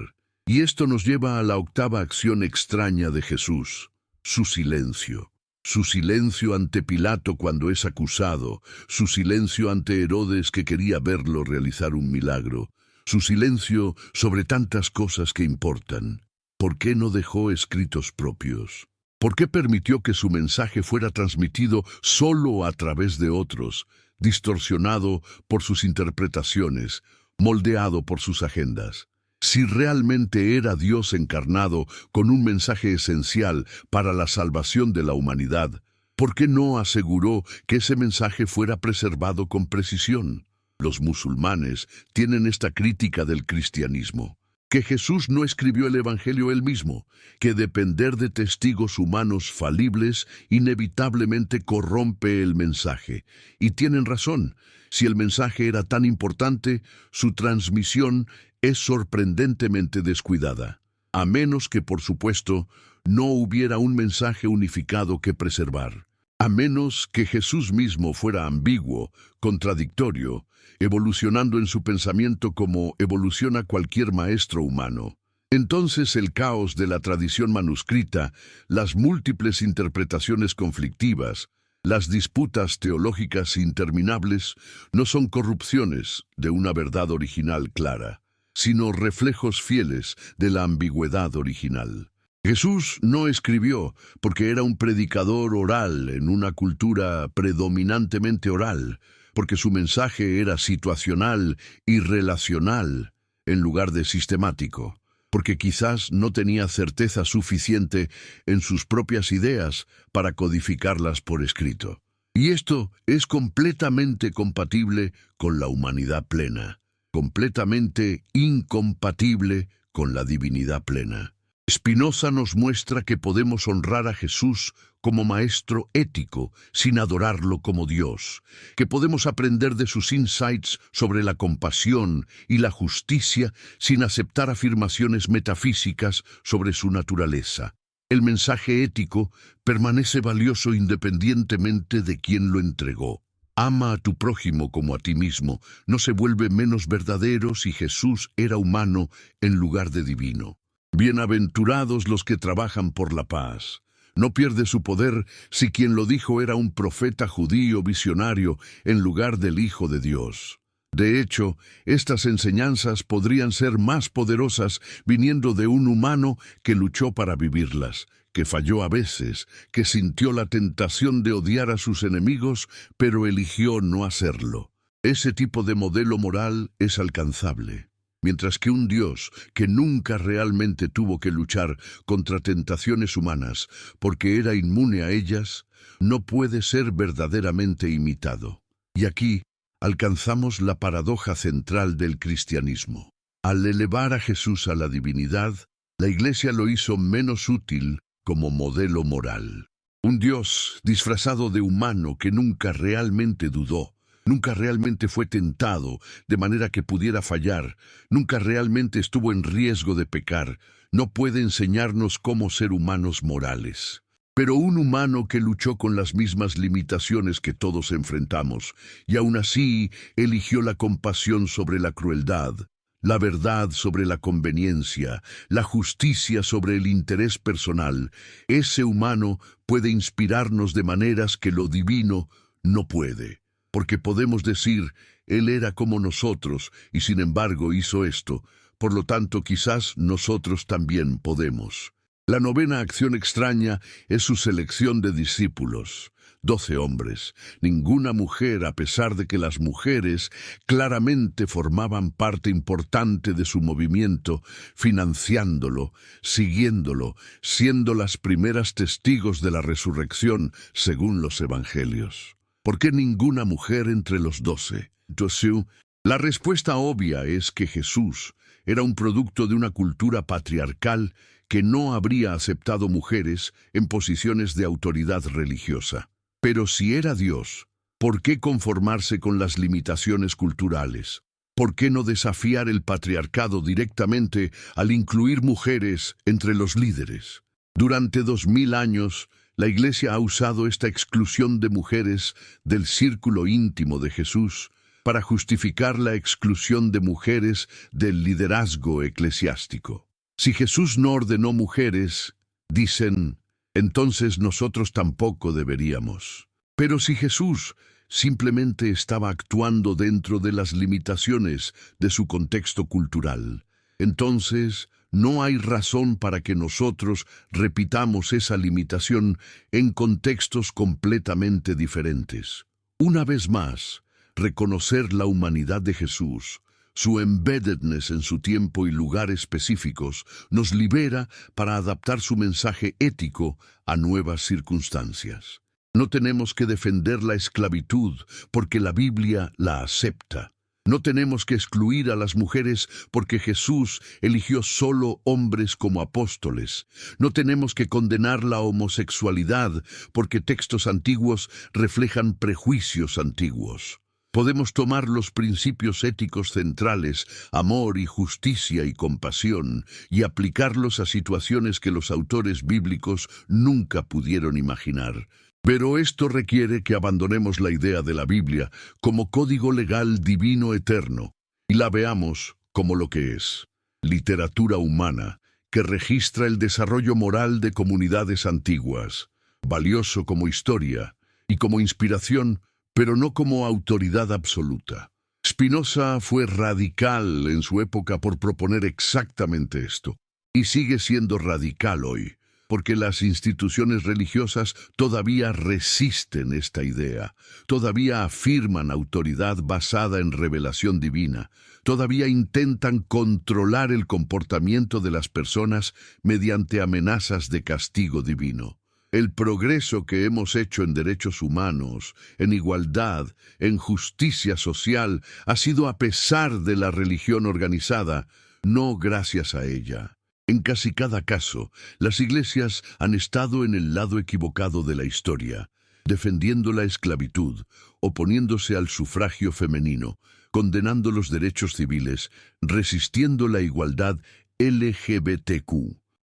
S1: Y esto nos lleva a la octava acción extraña de Jesús, su silencio. Su silencio ante Pilato cuando es acusado, su silencio ante Herodes que quería verlo realizar un milagro, su silencio sobre tantas cosas que importan. ¿Por qué no dejó escritos propios? ¿Por qué permitió que su mensaje fuera transmitido solo a través de otros, distorsionado por sus interpretaciones, moldeado por sus agendas? Si realmente era Dios encarnado con un mensaje esencial para la salvación de la humanidad, ¿por qué no aseguró que ese mensaje fuera preservado con precisión? Los musulmanes tienen esta crítica del cristianismo: que Jesús no escribió el Evangelio él mismo, que depender de testigos humanos falibles inevitablemente corrompe el mensaje. Y tienen razón. Si el mensaje era tan importante, su transmisión es sorprendentemente descuidada. A menos que, por supuesto, no hubiera un mensaje unificado que preservar. A menos que Jesús mismo fuera ambiguo, contradictorio, evolucionando en su pensamiento como evoluciona cualquier maestro humano. Entonces el caos de la tradición manuscrita, las múltiples interpretaciones conflictivas, las disputas teológicas interminables, no son corrupciones de una verdad original clara, sino reflejos fieles de la ambigüedad original. Jesús no escribió porque era un predicador oral en una cultura predominantemente oral, porque su mensaje era situacional y relacional en lugar de sistemático, porque quizás no tenía certeza suficiente en sus propias ideas para codificarlas por escrito. Y esto es completamente compatible con la humanidad plena, completamente incompatible con la divinidad plena. Spinoza nos muestra que podemos honrar a Jesús como maestro ético sin adorarlo como Dios, que podemos aprender de sus insights sobre la compasión y la justicia sin aceptar afirmaciones metafísicas sobre su naturaleza. El mensaje ético permanece valioso independientemente de quién lo entregó. ama a tu prójimo como a ti mismo, no se vuelve menos verdadero si Jesús era humano en lugar de divino. Bienaventurados los que trabajan por la paz. No pierde su poder si quien lo dijo era un profeta judío visionario en lugar del Hijo de Dios. De hecho, estas enseñanzas podrían ser más poderosas viniendo de un humano que luchó para vivirlas, que falló a veces, que sintió la tentación de odiar a sus enemigos, pero eligió no hacerlo. Ese tipo de modelo moral es alcanzable. Mientras que un Dios que nunca realmente tuvo que luchar contra tentaciones humanas porque era inmune a ellas, no puede ser verdaderamente imitado. Y aquí alcanzamos la paradoja central del cristianismo. Al elevar a Jesús a la divinidad, la Iglesia lo hizo menos útil como modelo moral. Un Dios disfrazado de humano que nunca realmente dudó, nunca realmente fue tentado de manera que pudiera fallar, nunca realmente estuvo en riesgo de pecar, no puede enseñarnos cómo ser humanos morales. Pero un humano que luchó con las mismas limitaciones que todos enfrentamos, y aún así eligió la compasión sobre la crueldad, la verdad sobre la conveniencia, la justicia sobre el interés personal, ese humano puede inspirarnos de maneras que lo divino no puede. Porque podemos decir, Él era como nosotros y sin embargo hizo esto, por lo tanto quizás nosotros también podemos. La novena acción extraña es su selección de discípulos. 12 hombres, ninguna mujer, a pesar de que las mujeres claramente formaban parte importante de su movimiento, financiándolo, siguiéndolo, siendo las primeras testigos de la resurrección según los evangelios. ¿Por qué ninguna mujer entre los 12? La respuesta obvia es que Jesús era un producto de una cultura patriarcal que no habría aceptado mujeres en posiciones de autoridad religiosa. Pero si era Dios, ¿por qué conformarse con las limitaciones culturales? ¿Por qué no desafiar el patriarcado directamente al incluir mujeres entre los líderes? Durante 2000 años, la Iglesia ha usado esta exclusión de mujeres del círculo íntimo de Jesús para justificar la exclusión de mujeres del liderazgo eclesiástico. Si Jesús no ordenó mujeres, dicen, entonces nosotros tampoco deberíamos. Pero si Jesús simplemente estaba actuando dentro de las limitaciones de su contexto cultural, entonces no hay razón para que nosotros repitamos esa limitación en contextos completamente diferentes. Una vez más, reconocer la humanidad de Jesús, su embeddedness en su tiempo y lugar específicos, nos libera para adaptar su mensaje ético a nuevas circunstancias. No tenemos que defender la esclavitud porque la Biblia la acepta. No tenemos que excluir a las mujeres porque Jesús eligió solo hombres como apóstoles. No tenemos que condenar la homosexualidad porque textos antiguos reflejan prejuicios antiguos. Podemos tomar los principios éticos centrales, amor y justicia y compasión, y aplicarlos a situaciones que los autores bíblicos nunca pudieron imaginar. Pero esto requiere que abandonemos la idea de la Biblia como código legal divino eterno y la veamos como lo que es: literatura humana que registra el desarrollo moral de comunidades antiguas, valioso como historia y como inspiración, pero no como autoridad absoluta. Spinoza fue radical en su época por proponer exactamente esto, y sigue siendo radical hoy, porque las instituciones religiosas todavía resisten esta idea, todavía afirman autoridad basada en revelación divina, todavía intentan controlar el comportamiento de las personas mediante amenazas de castigo divino. El progreso que hemos hecho en derechos humanos, en igualdad, en justicia social, ha sido a pesar de la religión organizada, no gracias a ella. En casi cada caso, las iglesias han estado en el lado equivocado de la historia, defendiendo la esclavitud, oponiéndose al sufragio femenino, condenando los derechos civiles, resistiendo la igualdad LGBTQ.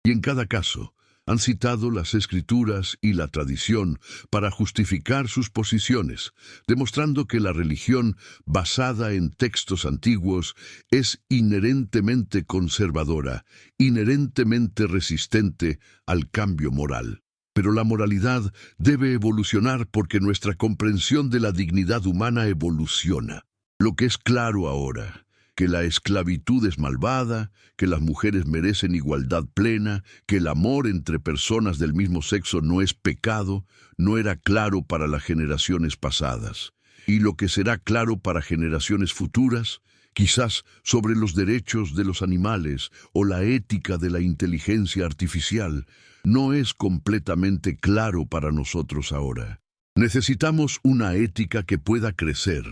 S1: Y en cada caso, Han citado las escrituras y la tradición para justificar sus posiciones, demostrando que la religión basada en textos antiguos es inherentemente conservadora, inherentemente resistente al cambio moral. Pero la moralidad debe evolucionar porque nuestra comprensión de la dignidad humana evoluciona. Lo que es claro ahora, que la esclavitud es malvada, que las mujeres merecen igualdad plena, que el amor entre personas del mismo sexo no es pecado, no era claro para las generaciones pasadas. Y lo que será claro para generaciones futuras, quizás sobre los derechos de los animales o la ética de la inteligencia artificial, no es completamente claro para nosotros ahora. Necesitamos una ética que pueda crecer,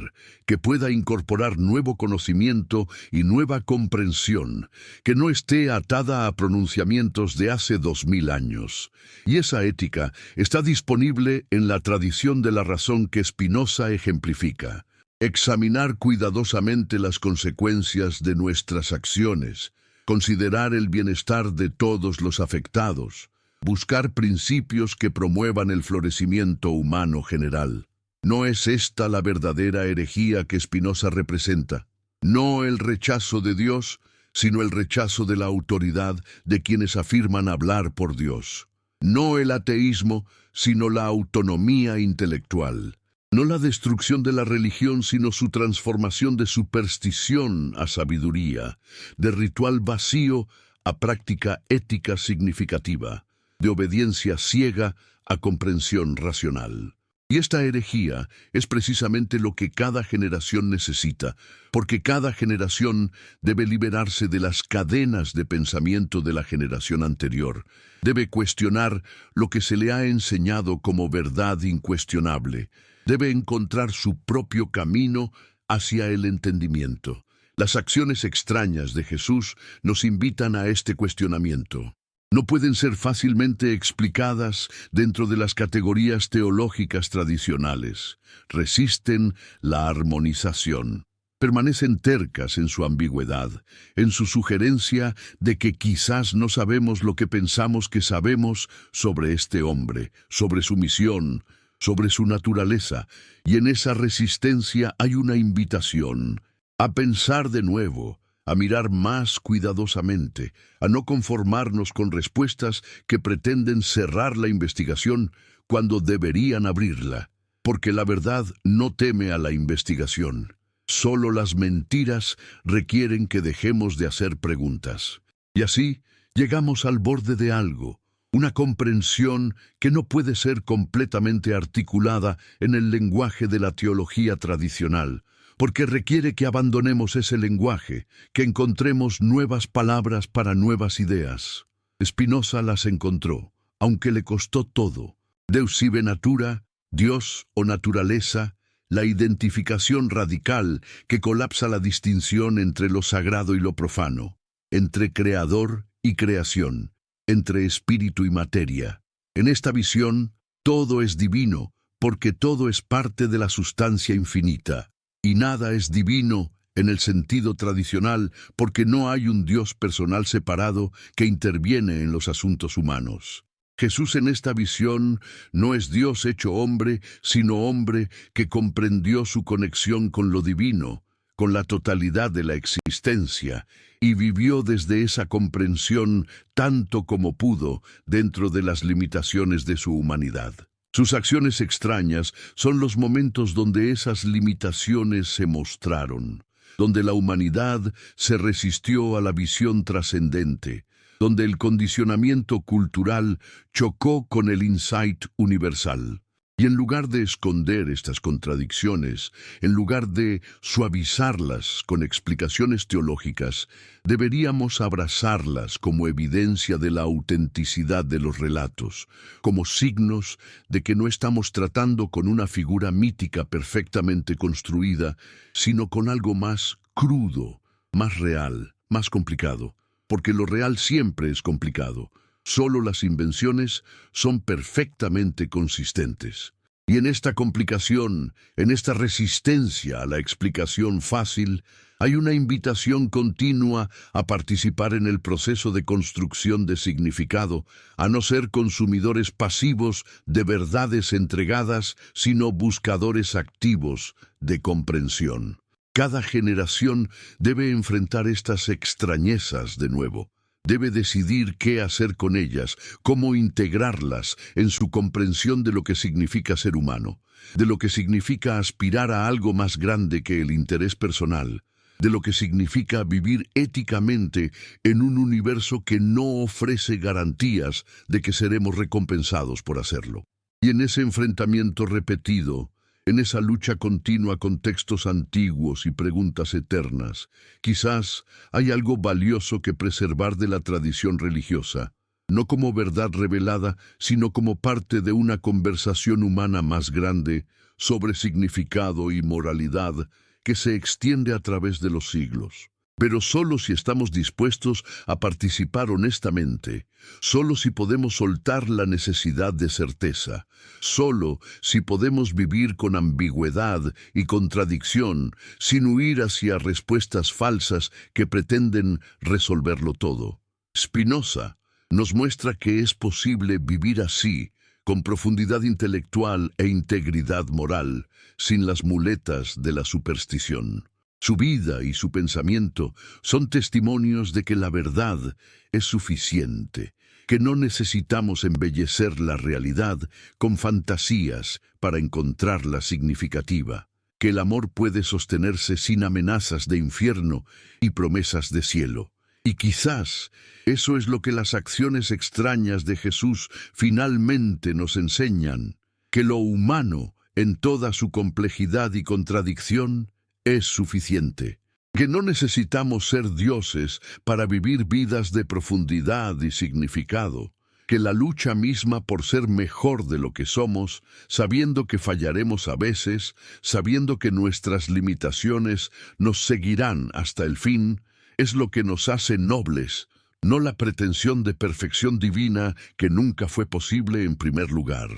S1: que pueda incorporar nuevo conocimiento y nueva comprensión, que no esté atada a pronunciamientos de hace 2000 años. Y esa ética está disponible en la tradición de la razón que Spinoza ejemplifica. Examinar cuidadosamente las consecuencias de nuestras acciones, considerar el bienestar de todos los afectados, buscar principios que promuevan el florecimiento humano general. ¿No es esta la verdadera herejía que Spinoza representa? No el rechazo de Dios, sino el rechazo de la autoridad de quienes afirman hablar por Dios. No el ateísmo, sino la autonomía intelectual. No la destrucción de la religión, sino su transformación de superstición a sabiduría, de ritual vacío a práctica ética significativa, de obediencia ciega a comprensión racional. Y esta herejía es precisamente lo que cada generación necesita, porque cada generación debe liberarse de las cadenas de pensamiento de la generación anterior. Debe cuestionar lo que se le ha enseñado como verdad incuestionable. Debe encontrar su propio camino hacia el entendimiento. Las acciones extrañas de Jesús nos invitan a este cuestionamiento. No pueden ser fácilmente explicadas dentro de las categorías teológicas tradicionales. Resisten la armonización. Permanecen tercas en su ambigüedad, en su sugerencia de que quizás no sabemos lo que pensamos que sabemos sobre este hombre, sobre su misión, sobre su naturaleza, y en esa resistencia hay una invitación a pensar de nuevo, a mirar más cuidadosamente, a no conformarnos con respuestas que pretenden cerrar la investigación cuando deberían abrirla, porque la verdad no teme a la investigación. Solo las mentiras requieren que dejemos de hacer preguntas. Y así llegamos al borde de algo, una comprensión que no puede ser completamente articulada en el lenguaje de la teología tradicional, porque requiere que abandonemos ese lenguaje, que encontremos nuevas palabras para nuevas ideas. Spinoza las encontró, aunque le costó todo. Deus sive natura, Dios o naturaleza, la identificación radical que colapsa la distinción entre lo sagrado y lo profano, entre creador y creación, entre espíritu y materia. En esta visión, todo es divino, porque todo es parte de la sustancia infinita. Y nada es divino en el sentido tradicional porque no hay un Dios personal separado que interviene en los asuntos humanos. Jesús en esta visión no es Dios hecho hombre, sino hombre que comprendió su conexión con lo divino, con la totalidad de la existencia, y vivió desde esa comprensión tanto como pudo dentro de las limitaciones de su humanidad. Sus acciones extrañas son los momentos donde esas limitaciones se mostraron, donde la humanidad se resistió a la visión trascendente, donde el condicionamiento cultural chocó con el insight universal. Y en lugar de esconder estas contradicciones, en lugar de suavizarlas con explicaciones teológicas, deberíamos abrazarlas como evidencia de la autenticidad de los relatos, como signos de que no estamos tratando con una figura mítica perfectamente construida, sino con algo más crudo, más real, más complicado, porque lo real siempre es complicado. Solo las invenciones son perfectamente consistentes. Y en esta complicación, en esta resistencia a la explicación fácil, Hay una invitación continua a participar en el proceso de construcción de significado, a no ser consumidores pasivos de verdades entregadas, sino buscadores activos de comprensión. Cada generación debe enfrentar estas extrañezas de nuevo. Debe decidir qué hacer con ellas, cómo integrarlas en su comprensión de lo que significa ser humano, de lo que significa aspirar a algo más grande que el interés personal, de lo que significa vivir éticamente en un universo que no ofrece garantías de que seremos recompensados por hacerlo. Y en ese enfrentamiento repetido, en esa lucha continua con textos antiguos y preguntas eternas, quizás hay algo valioso que preservar de la tradición religiosa, no como verdad revelada, sino como parte de una conversación humana más grande sobre significado y moralidad que se extiende a través de los siglos. Pero solo si estamos dispuestos a participar honestamente, solo si podemos soltar la necesidad de certeza, solo si podemos vivir con ambigüedad y contradicción, sin huir hacia respuestas falsas que pretenden resolverlo todo. Spinoza nos muestra que es posible vivir así, con profundidad intelectual e integridad moral, sin las muletas de la superstición. Su vida y su pensamiento son testimonios de que la verdad es suficiente, que no necesitamos embellecer la realidad con fantasías para encontrarla significativa, que el amor puede sostenerse sin amenazas de infierno y promesas de cielo. Y quizás eso es lo que las acciones extrañas de Jesús finalmente nos enseñan, que lo humano, en toda su complejidad y contradicción, es suficiente, que no necesitamos ser dioses para vivir vidas de profundidad y significado, que la lucha misma por ser mejor de lo que somos, sabiendo que fallaremos a veces, sabiendo que nuestras limitaciones nos seguirán hasta el fin, es lo que nos hace nobles, no la pretensión de perfección divina que nunca fue posible en primer lugar.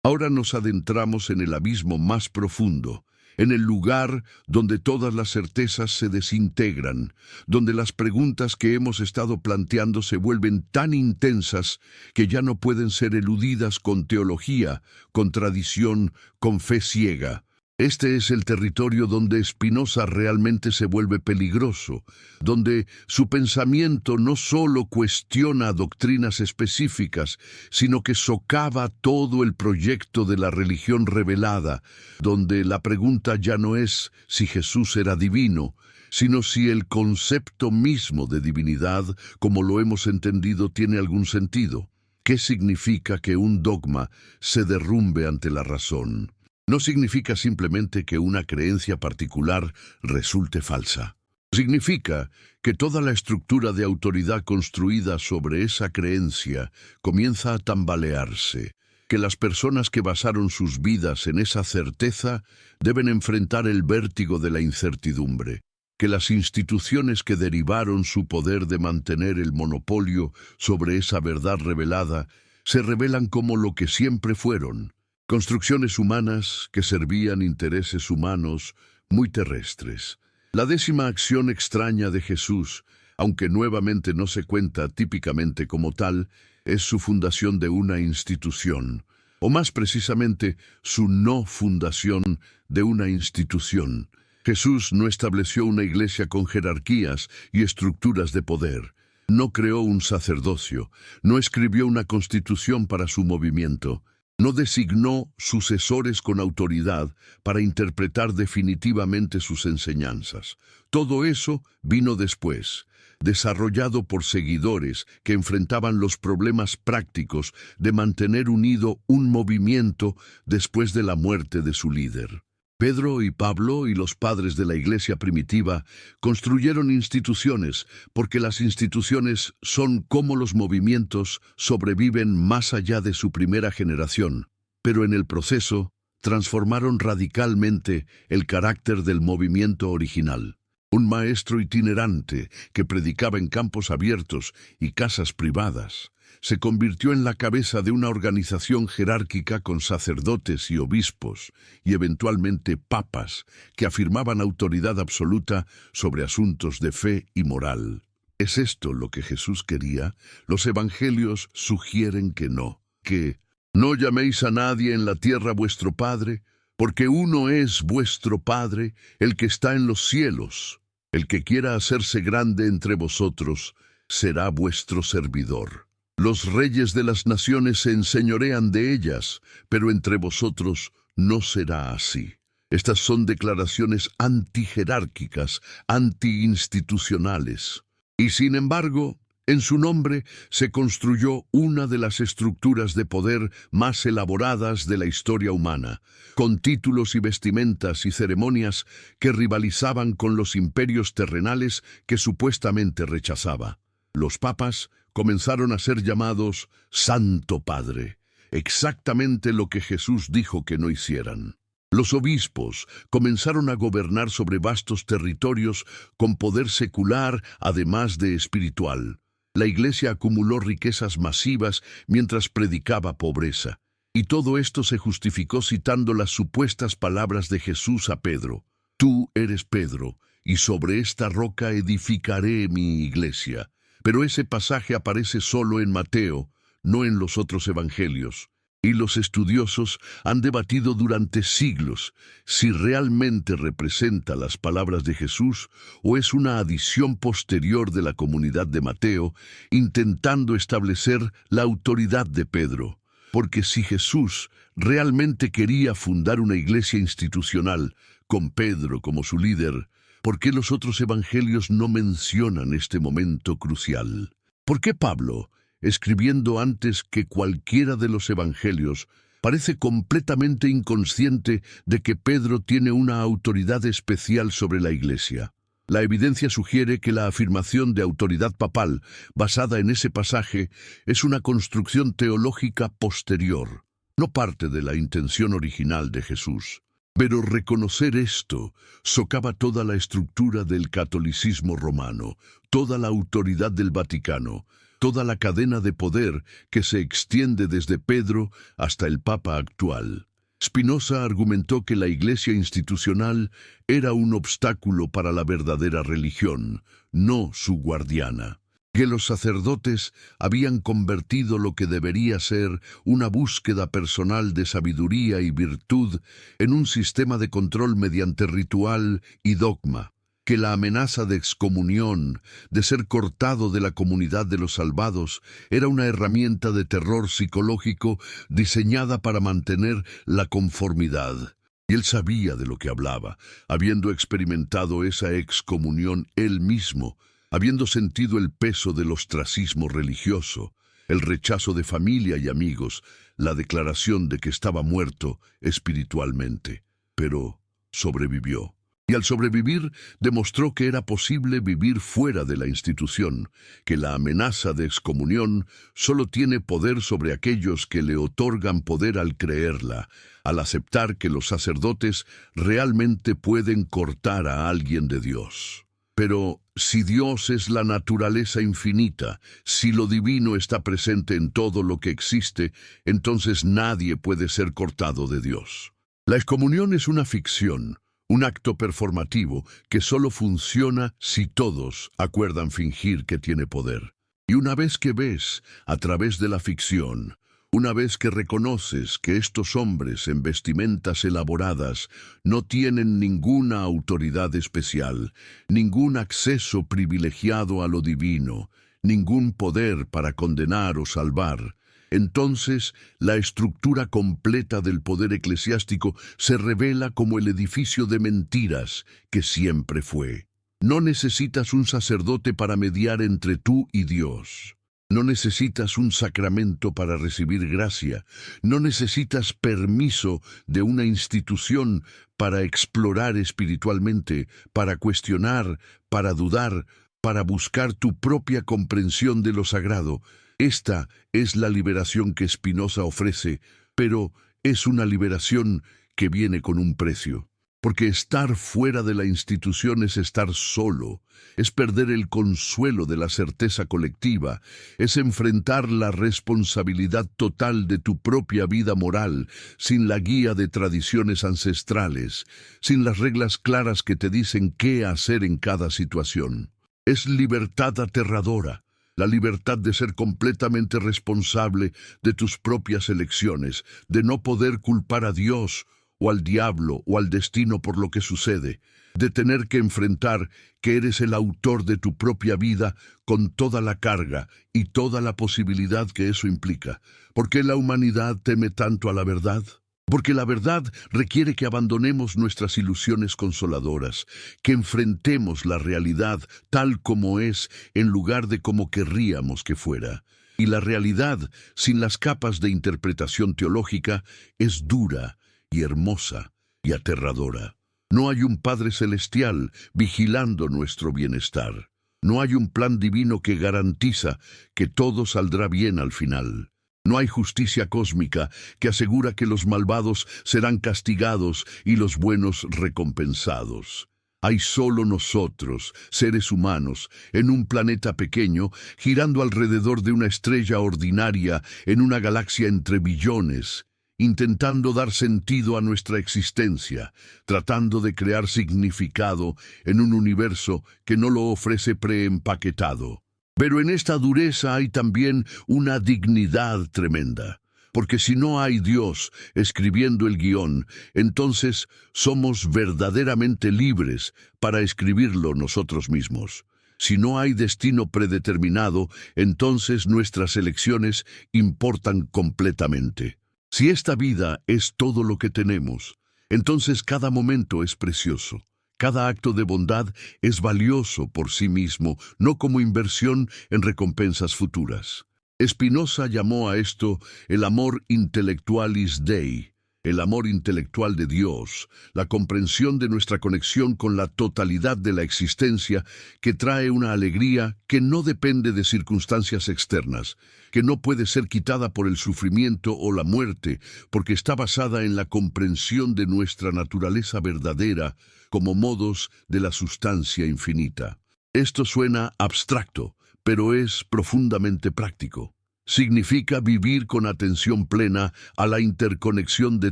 S1: Ahora nos adentramos en el abismo más profundo, en el lugar donde todas las certezas se desintegran, donde las preguntas que hemos estado planteando se vuelven tan intensas que ya no pueden ser eludidas con teología, con tradición, con fe ciega. Este es el territorio donde Spinoza realmente se vuelve peligroso, donde su pensamiento no solo cuestiona doctrinas específicas, sino que socava todo el proyecto de la religión revelada, donde la pregunta ya no es si Jesús era divino, sino si el concepto mismo de divinidad, como lo hemos entendido, tiene algún sentido. ¿Qué significa que un dogma se derrumbe ante la razón? No significa simplemente que una creencia particular resulte falsa. Significa que toda la estructura de autoridad construida sobre esa creencia comienza a tambalearse, que las personas que basaron sus vidas en esa certeza deben enfrentar el vértigo de la incertidumbre, que las instituciones que derivaron su poder de mantener el monopolio sobre esa verdad revelada se revelan como lo que siempre fueron: construcciones humanas que servían intereses humanos muy terrestres. La 10ª acción extraña de Jesús, aunque nuevamente no se cuenta típicamente como tal, es su fundación de una institución, o más precisamente, su no fundación de una institución. Jesús no estableció una iglesia con jerarquías y estructuras de poder. No creó un sacerdocio, no escribió una constitución para su movimiento. No designó sucesores con autoridad para interpretar definitivamente sus enseñanzas. Todo eso vino después, desarrollado por seguidores que enfrentaban los problemas prácticos de mantener unido un movimiento después de la muerte de su líder. Pedro y Pablo y los padres de la iglesia primitiva construyeron instituciones porque las instituciones son como los movimientos, sobreviven más allá de su primera generación, pero en el proceso transformaron radicalmente el carácter del movimiento original. un maestro itinerante que predicaba en campos abiertos y casas privadas. Se convirtió en la cabeza de una organización jerárquica con sacerdotes y obispos, y eventualmente papas, que afirmaban autoridad absoluta sobre asuntos de fe y moral. ¿Es esto lo que Jesús quería? Los evangelios sugieren que no. Que no llaméis a nadie en la tierra vuestro Padre, porque uno es vuestro Padre, el que está en los cielos. El que quiera hacerse grande entre vosotros será vuestro servidor. Los reyes de las naciones se enseñorean de ellas, pero entre vosotros no será así. Estas son declaraciones antijerárquicas, antiinstitucionales. Y sin embargo, en su nombre se construyó una de las estructuras de poder más elaboradas de la historia humana, con títulos y vestimentas y ceremonias que rivalizaban con los imperios terrenales que supuestamente rechazaba. Los papas comenzaron a ser llamados Santo Padre, exactamente lo que Jesús dijo que no hicieran. Los obispos comenzaron a gobernar sobre vastos territorios con poder secular además de espiritual. La Iglesia acumuló riquezas masivas mientras predicaba pobreza. Y todo esto se justificó citando las supuestas palabras de Jesús a Pedro. Tú eres Pedro, y sobre esta roca edificaré mi iglesia. Pero ese pasaje aparece solo en Mateo, no en los otros evangelios. Y los estudiosos han debatido durante siglos si realmente representa las palabras de Jesús o es una adición posterior de la comunidad de Mateo intentando establecer la autoridad de Pedro. Porque si Jesús realmente quería fundar una iglesia institucional con Pedro como su líder, ¿por qué los otros evangelios no mencionan este momento crucial? ¿Por qué Pablo, escribiendo antes que cualquiera de los evangelios, parece completamente inconsciente de que Pedro tiene una autoridad especial sobre la Iglesia? La evidencia sugiere que la afirmación de autoridad papal, basada en ese pasaje, es una construcción teológica posterior, no parte de la intención original de Jesús. Pero reconocer esto socava toda la estructura del catolicismo romano, toda la autoridad del Vaticano, toda la cadena de poder que se extiende desde Pedro hasta el Papa actual. Spinoza argumentó que la Iglesia institucional era un obstáculo para la verdadera religión, no su guardiana. Que los sacerdotes habían convertido lo que debería ser una búsqueda personal de sabiduría y virtud en un sistema de control mediante ritual y dogma. Que la amenaza de excomunión, de ser cortado de la comunidad de los salvados, era una herramienta de terror psicológico diseñada para mantener la conformidad. Y él sabía de lo que hablaba, habiendo experimentado esa excomunión él mismo, habiendo sentido el peso del ostracismo religioso, el rechazo de familia y amigos, la declaración de que estaba muerto espiritualmente. Pero sobrevivió. Y al sobrevivir, demostró que era posible vivir fuera de la institución, que la amenaza de excomunión solo tiene poder sobre aquellos que le otorgan poder al creerla, al aceptar que los sacerdotes realmente pueden cortar a alguien de Dios. Pero si Dios es la naturaleza infinita, si lo divino está presente en todo lo que existe, entonces nadie puede ser cortado de Dios. La excomunión es una ficción, un acto performativo que solo funciona si todos acuerdan fingir que tiene poder. Y una vez que ves, a través de la ficción, una vez que reconoces que estos hombres en vestimentas elaboradas no tienen ninguna autoridad especial, ningún acceso privilegiado a lo divino, ningún poder para condenar o salvar, entonces la estructura completa del poder eclesiástico se revela como el edificio de mentiras que siempre fue. No necesitas un sacerdote para mediar entre tú y Dios. No necesitas un sacramento para recibir gracia. No necesitas permiso de una institución para explorar espiritualmente, para cuestionar, para dudar, para buscar tu propia comprensión de lo sagrado. Esta es la liberación que Spinoza ofrece, pero es una liberación que viene con un precio. porque estar fuera de la institución es estar solo, es perder el consuelo de la certeza colectiva, es enfrentar la responsabilidad total de tu propia vida moral, sin la guía de tradiciones ancestrales, sin las reglas claras que te dicen qué hacer en cada situación. Es libertad aterradora, la libertad de ser completamente responsable de tus propias elecciones, de no poder culpar a Dios o al diablo o al destino por lo que sucede, de tener que enfrentar que eres el autor de tu propia vida con toda la carga y toda la posibilidad que eso implica. ¿Por qué la humanidad teme tanto a la verdad? Porque la verdad requiere que abandonemos nuestras ilusiones consoladoras, que enfrentemos la realidad tal como es en lugar de como querríamos que fuera. Y la realidad, sin las capas de interpretación teológica, es dura y hermosa y aterradora. No hay un Padre Celestial vigilando nuestro bienestar. No hay un plan divino que garantiza que todo saldrá bien al final. No hay justicia cósmica que asegura que los malvados serán castigados y los buenos recompensados. Hay solo nosotros, seres humanos, en un planeta pequeño, girando alrededor de una estrella ordinaria en una galaxia entre billones, intentando dar sentido a nuestra existencia, tratando de crear significado en un universo que no lo ofrece preempaquetado. Pero en esta dureza hay también una dignidad tremenda, porque si no hay Dios escribiendo el guión, entonces somos verdaderamente libres para escribirlo nosotros mismos. Si no hay destino predeterminado, entonces nuestras elecciones importan completamente. Si esta vida es todo lo que tenemos, entonces cada momento es precioso. Cada acto de bondad es valioso por sí mismo, no como inversión en recompensas futuras. Spinoza llamó a esto el amor intellectualis Dei, el amor intelectual de Dios, la comprensión de nuestra conexión con la totalidad de la existencia que trae una alegría que no depende de circunstancias externas, que no puede ser quitada por el sufrimiento o la muerte, porque está basada en la comprensión de nuestra naturaleza verdadera como modos de la sustancia infinita. Esto suena abstracto, pero es profundamente práctico. Significa vivir con atención plena a la interconexión de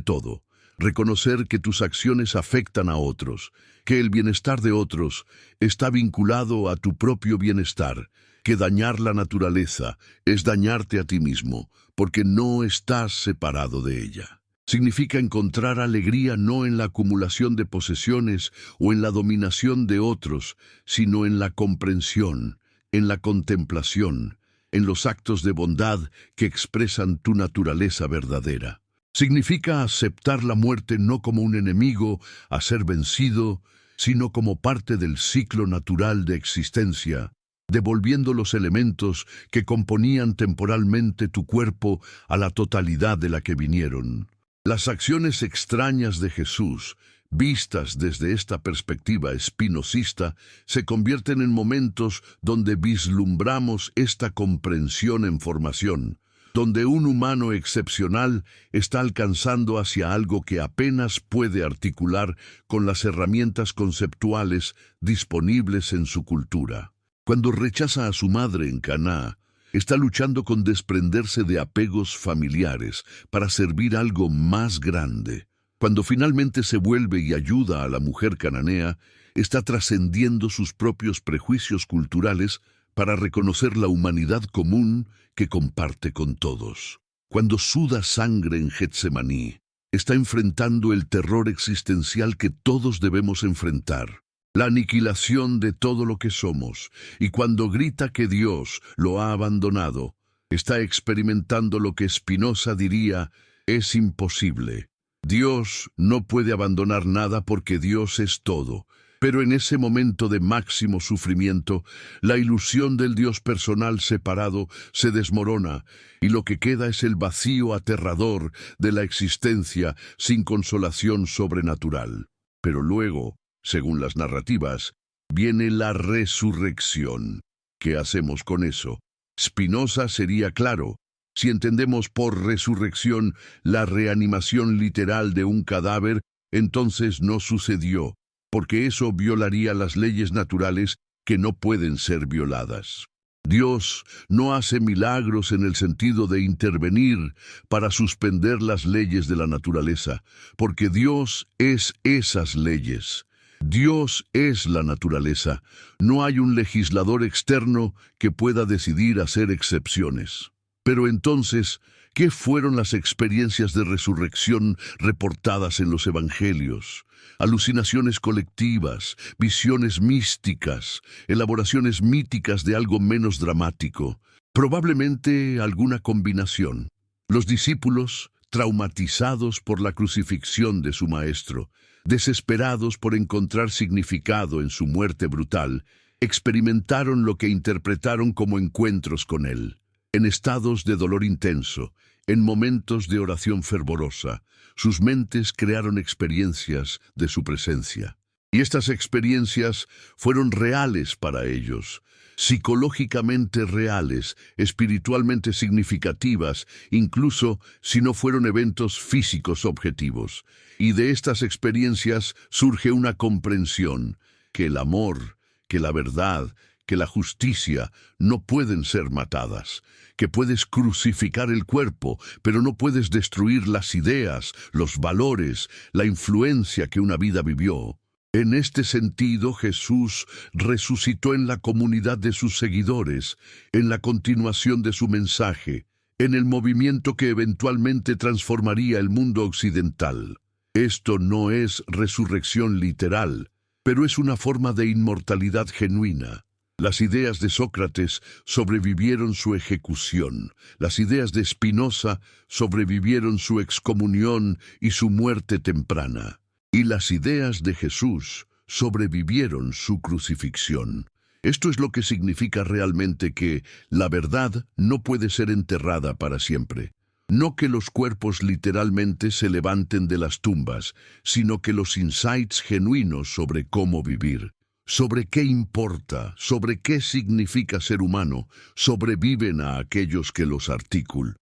S1: todo, reconocer que tus acciones afectan a otros, que el bienestar de otros está vinculado a tu propio bienestar, que dañar la naturaleza es dañarte a ti mismo, porque no estás separado de ella. Significa encontrar alegría no en la acumulación de posesiones o en la dominación de otros, sino en la comprensión, en la contemplación, en los actos de bondad que expresan tu naturaleza verdadera. Significa aceptar la muerte no como un enemigo a ser vencido, sino como parte del ciclo natural de existencia, devolviendo los elementos que componían temporalmente tu cuerpo a la totalidad de la que vinieron. Las acciones extrañas de Jesús, vistas desde esta perspectiva espinosista, se convierten en momentos donde vislumbramos esta comprensión en formación, donde un humano excepcional está alcanzando hacia algo que apenas puede articular con las herramientas conceptuales disponibles en su cultura. Cuando rechaza a su madre en Caná, está luchando con desprenderse de apegos familiares para servir algo más grande. Cuando finalmente se vuelve y ayuda a la mujer cananea, está trascendiendo sus propios prejuicios culturales para reconocer la humanidad común que comparte con todos. Cuando suda sangre en Getsemaní, está enfrentando el terror existencial que todos debemos enfrentar, la aniquilación de todo lo que somos, y cuando grita que Dios lo ha abandonado, está experimentando lo que Spinoza diría es imposible. Dios no puede abandonar nada porque Dios es todo, pero en ese momento de máximo sufrimiento, la ilusión del Dios personal separado se desmorona y lo que queda es el vacío aterrador de la existencia sin consolación sobrenatural. Pero luego, según las narrativas, viene la resurrección. ¿Qué hacemos con eso? Spinoza sería claro. Si entendemos por resurrección la reanimación literal de un cadáver, Entonces no sucedió, porque eso violaría las leyes naturales que no pueden ser violadas. Dios no hace milagros en el sentido de intervenir para suspender las leyes de la naturaleza, porque Dios es esas leyes. Dios es la naturaleza. No hay un legislador externo que pueda decidir hacer excepciones. Pero entonces, ¿qué fueron las experiencias de resurrección reportadas en los evangelios? Alucinaciones colectivas, visiones místicas, elaboraciones míticas de algo menos dramático, probablemente alguna combinación. Los discípulos, traumatizados por la crucifixión de su maestro, desesperados por encontrar significado en su muerte brutal, experimentaron lo que interpretaron como encuentros con él. En estados de dolor intenso, en momentos de oración fervorosa, sus mentes crearon experiencias de su presencia. Y estas experiencias fueron reales para ellos, psicológicamente reales, espiritualmente significativas, incluso si no fueron eventos físicos objetivos. Y de estas experiencias surge una comprensión que el amor, que la verdad, que la justicia no pueden ser matadas, que puedes crucificar el cuerpo, pero no puedes destruir las ideas, los valores, la influencia que una vida vivió. En este sentido, Jesús resucitó en la comunidad de sus seguidores, en la continuación de su mensaje, en el movimiento que eventualmente transformaría el mundo occidental. Esto no es resurrección literal, pero es una forma de inmortalidad genuina. Las ideas de Sócrates sobrevivieron su ejecución. Las ideas de Spinoza sobrevivieron su excomunión y su muerte temprana. Y las ideas de Jesús sobrevivieron su crucifixión. Esto es lo que significa realmente que la verdad no puede ser enterrada para siempre. No que los cuerpos literalmente se levanten de las tumbas, sino que los insights genuinos sobre cómo vivir, sobre qué importa, sobre qué significa ser humano, sobreviven a aquellos que los articulan.